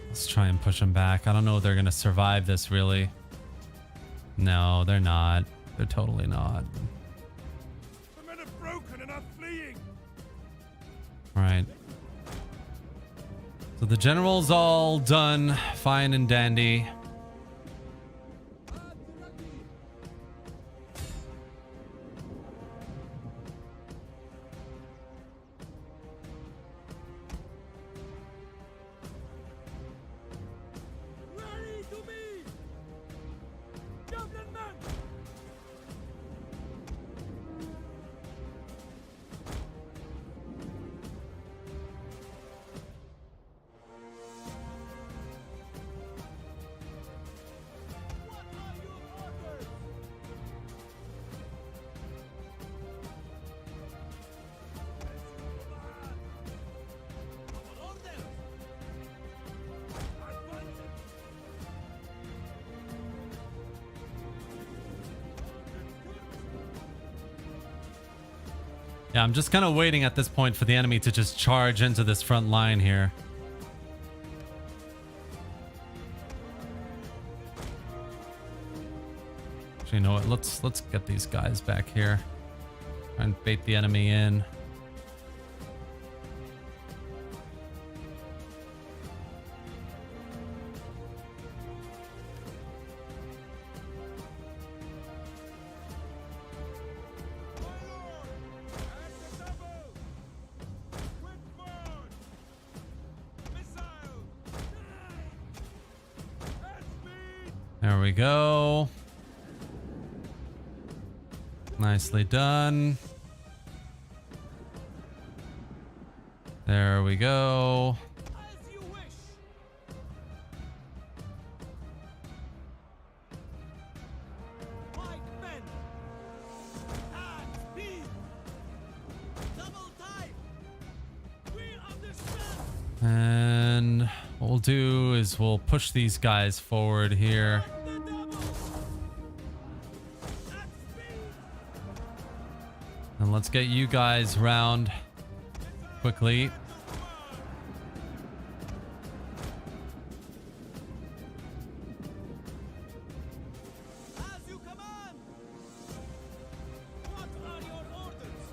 Let's try and push them back. I don't know if they're gonna survive this, really. No, they're not. They're totally not. The men are broken and are fleeing. Right. So the general's all done, fine and dandy. Ready to me! Javelin men! What are your orders? Our orders! Advance! Yeah, I'm just kind of waiting at this point for the enemy to just charge into this front line here. Actually, you know what? Let's get these guys back here. Try and bait the enemy in. There we go. Nicely done. There we go. As you wish! Fight men! And speed! Double time! We understand! And what we'll do is we'll push these guys forward here. The double! At speed! And let's get you guys round quickly. As you command! What are your orders?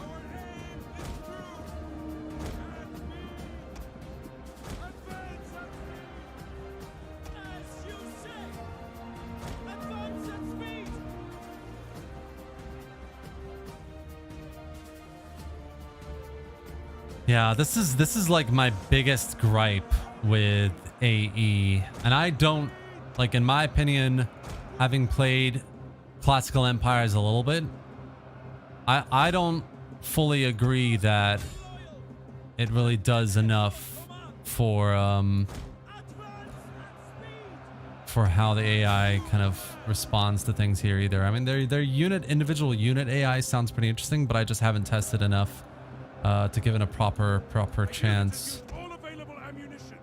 Our aim is true! At speed! Advance at speed! As you say! Advance at speed! Yeah, this is like my biggest gripe with AE. And I don't, like, in my opinion, having played classical empires a little bit, I don't fully agree that it really does enough for how the AI kind of responds to things here either. I mean, their individual unit AI sounds pretty interesting, but I just haven't tested enough to give it a proper chance. All available ammunition.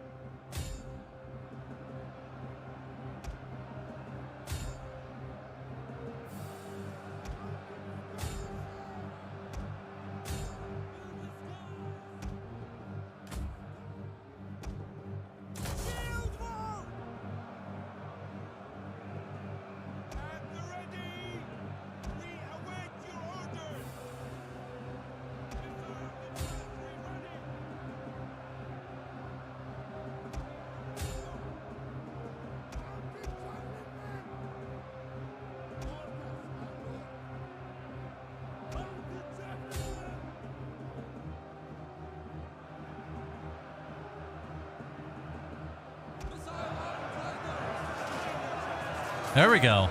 Shield wall! At the ready! We await your orders! There we go.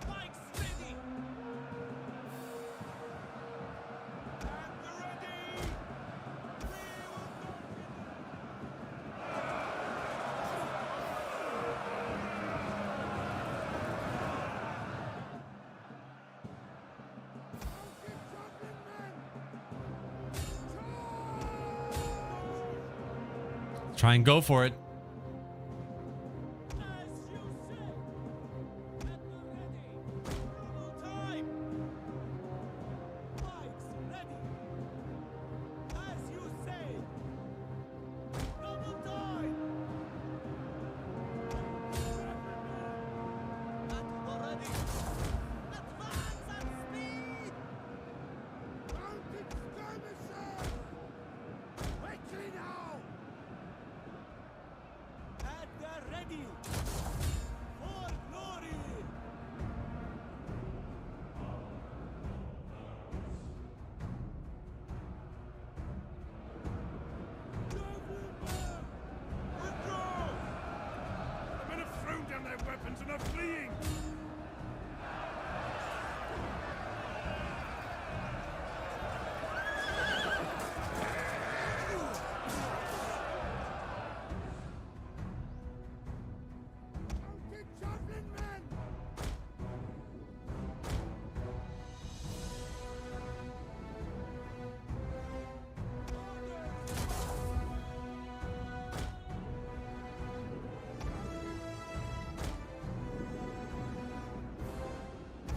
Spikes ready! At the ready! Try and go for it. As you say. At the ready. Double time. Pikes ready. As you say. Double time. At the ready. Advance at speed. Mounted skirmishers. Quickly now. At the ready. For glory. Withdraw. The men have thrown down their weapons and are fleeing. Mounted javelin men.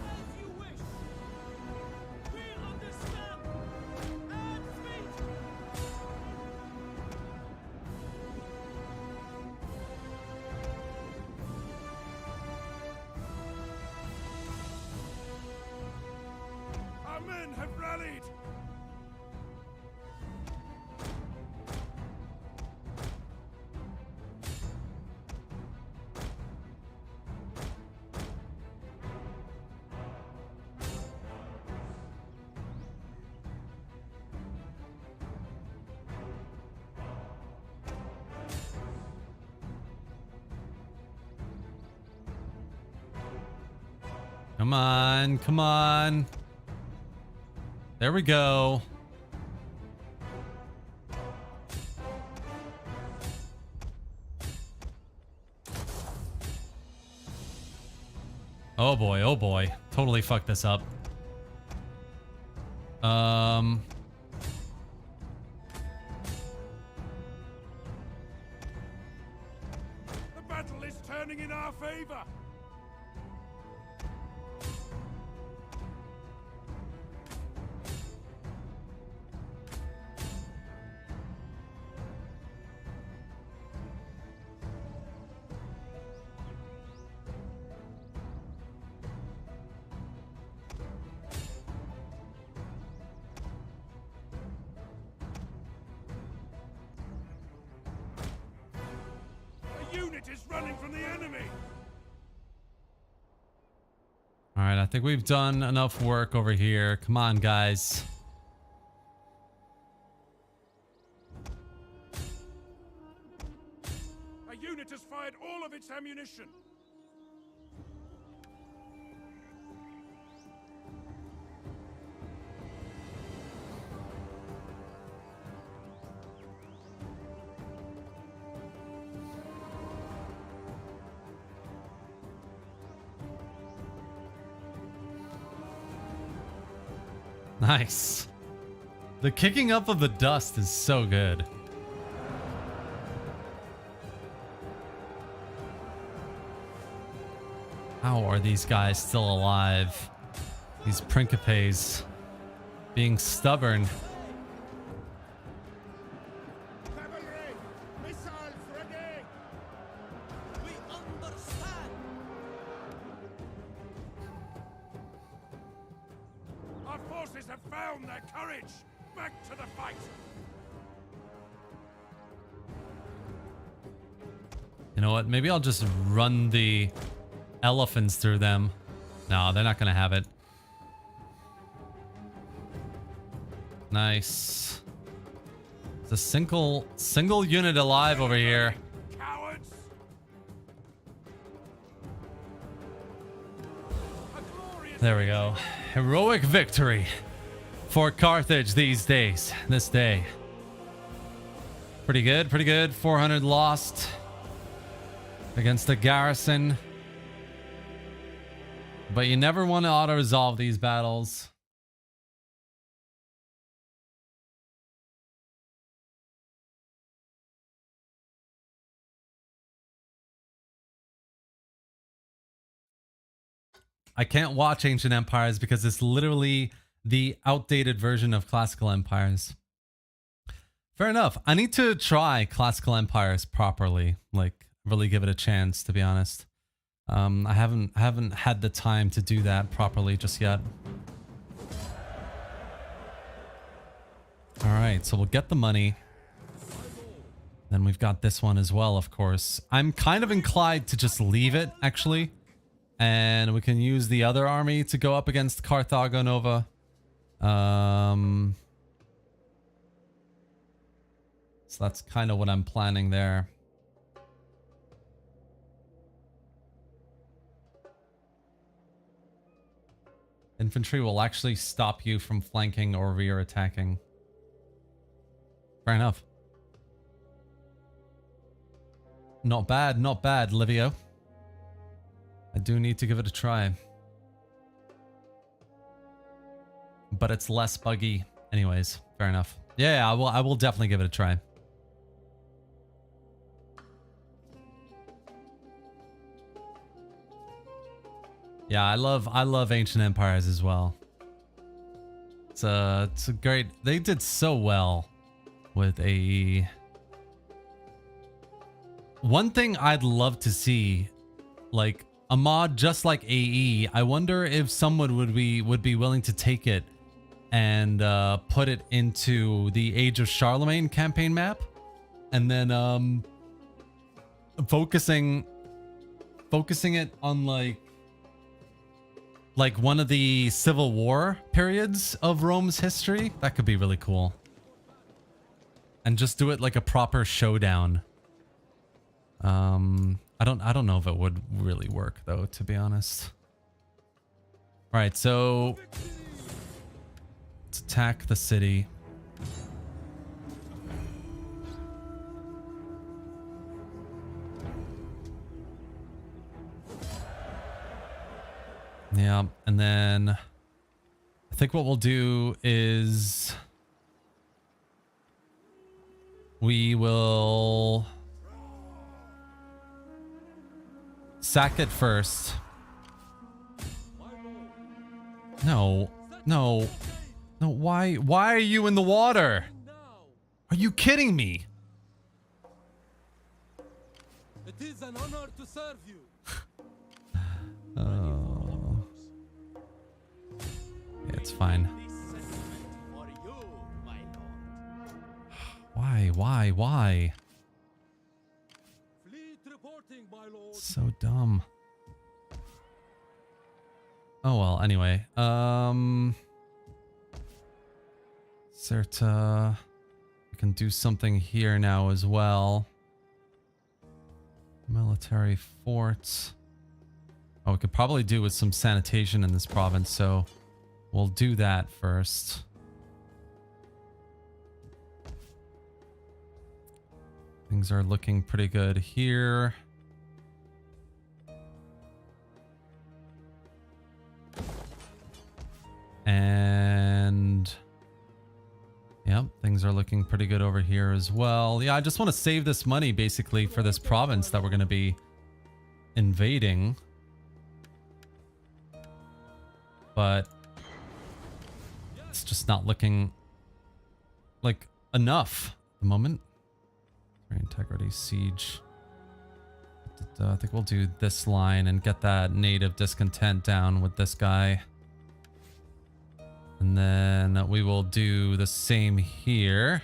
As you wish. We understand. And speed. Our men have rallied. Come on, come on. There we go. Oh boy, oh boy. Totally fucked this up. The battle is turning in our favor. A unit is running from the enemy. All right, I think we've done enough work over here. Come on, guys. A unit has fired all of its ammunition. Nice. The kicking up of the dust is so good. How are these guys still alive? These Principes being stubborn. Cavalry. Missiles ready. We understand. Our forces have found their courage. Back to the fight. You know what? Maybe I'll just run the elephants through them. No, they're not gonna have it. Nice. It's a single unit alive over here. Cowards. A glorious There we go. Heroic victory for Carthage these days. This day. Pretty good, pretty good. 400 lost against the garrison. But you never want to auto-resolve these battles. I can't watch Ancient Empires because it's literally the outdated version of Classical Empires. Fair enough. I need to try Classical Empires properly, like really give it a chance, to be honest. I haven't had the time to do that properly just yet. All right, so we'll get the money. Then we've got this one as well, of course. I'm kind of inclined to just leave it, actually. And we can use the other army to go up against Carthago Nova. So that's kind of what I'm planning there. Infantry will actually stop you from flanking or rear attacking. Fair enough. Not bad, not bad, Livio. I do need to give it a try. But it's less buggy. Anyways, fair enough. Yeah, I will definitely give it a try. Yeah, I love Ancient Empires as well. It's a great. They did so well with AE. One thing I'd love to see, like a mod just like AE. I wonder if someone would be willing to take it and put it into the Age of Charlemagne campaign map, and then focusing it on like one of the Civil War periods of Rome's history. That could be really cool. And just do it like a proper showdown. I don't know if it would really work though, to be honest. All right, so let's attack the city. Yeah, and then I think what we'll do is we will sack it first. No. Why are you in the water? Are you kidding me? It is an honor to serve you. Oh. Yeah, it's fine. Why? Fleet reporting, my lord. So dumb. Oh well, anyway. Certa. We can do something here now as well. Military forts. Oh, we could probably do with some sanitation in this province, so we'll do that first. Things are looking pretty good here. And yep, things are looking pretty good over here as well. Yeah, I just want to save this money basically for this province that we're going to be invading. But it's just not looking like enough at the moment. Integrity siege. I think we'll do this line and get that native discontent down with this guy. And then we will do the same here,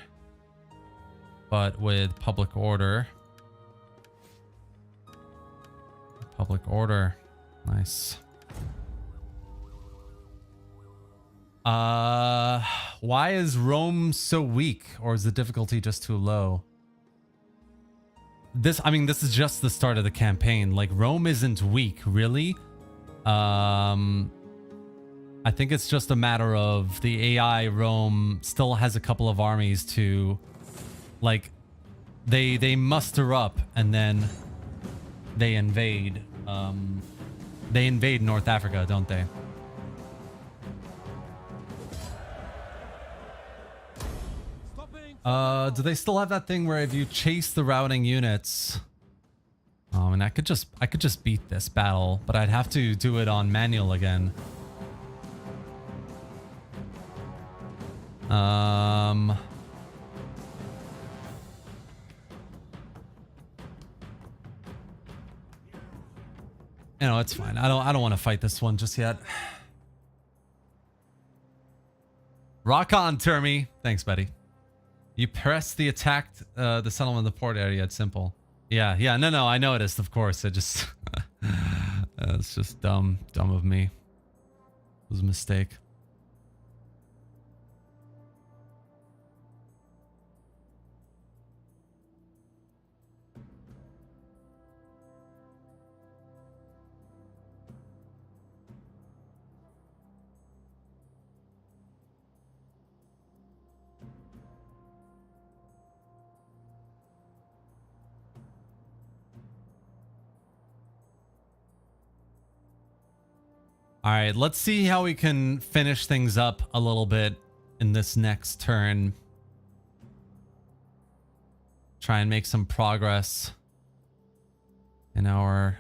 but with public order. Public order. Nice. Why is Rome so weak, or is the difficulty just too low? This is just the start of the campaign. Like, Rome isn't weak, really. I think it's just a matter of the AI Rome still has a couple of armies to, like, they muster up and then they invade. They invade North Africa, don't they? Do they still have that thing where if you chase the routing units, And I could just beat this battle, but I'd have to do it on manual again. You know, it's fine. I don't want to fight this one just yet. Rock on, Termy. Thanks, buddy. You press the attacked the settlement of the port area. It's simple. Yeah. No, I know it is, of course. It just it's just dumb of me. It was a mistake. All right, let's see how we can finish things up a little bit in this next turn. Try and make some progress in our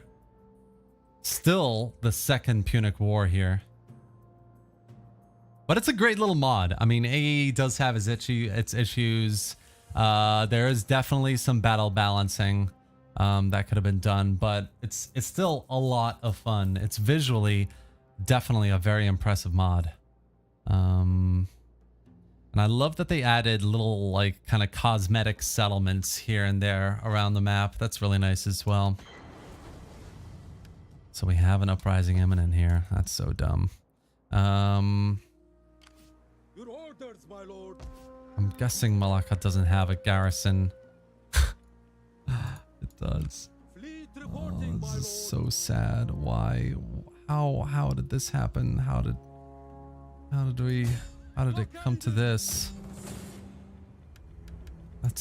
still the second Punic War here. But it's a great little mod. I mean, AE does have its issues. There is definitely some battle balancing that could have been done, but it's still a lot of fun. It's visually definitely a very impressive mod. And I love that they added little like kind of cosmetic settlements here and there around the map. That's really nice as well. So we have an uprising imminent here. That's so dumb. Your orders, my lord. I'm guessing Malacca doesn't have a garrison. It does. Fleet Oh, reporting, my this lord. is so sad. Why? How did this happen? How did it come to this?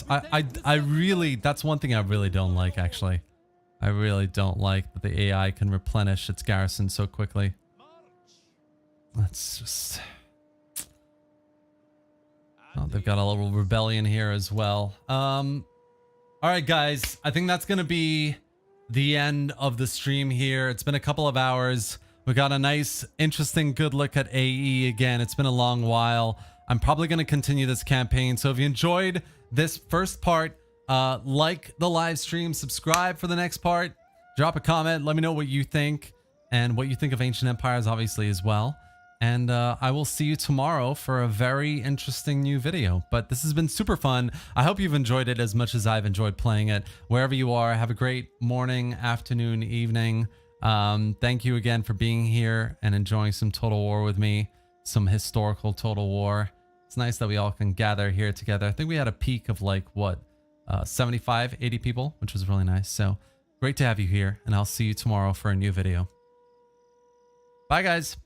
I really, that's one thing I really don't like, actually. I really don't like that the AI can replenish its garrison so quickly. That's just... Oh, they've got a little rebellion here as well. All right, guys. I think that's going to be the end of the stream here. It's been a couple of hours. We got a nice, interesting, good look at AE again. It's been a long while. I'm probably going to continue this campaign. So if you enjoyed this first part, like the live stream, subscribe for the next part, drop a comment, let me know what you think and what you think of Ancient Empires, obviously, as well. And I will see you tomorrow for a very interesting new video. But this has been super fun. I hope you've enjoyed it as much as I've enjoyed playing it. Wherever you are, have a great morning, afternoon, evening. Thank you again for being here and enjoying some Total War with me. Some historical Total War. It's nice that we all can gather here together. I think we had a peak of like, what, 75, 80 people, which was really nice. So great to have you here. And I'll see you tomorrow for a new video. Bye, guys.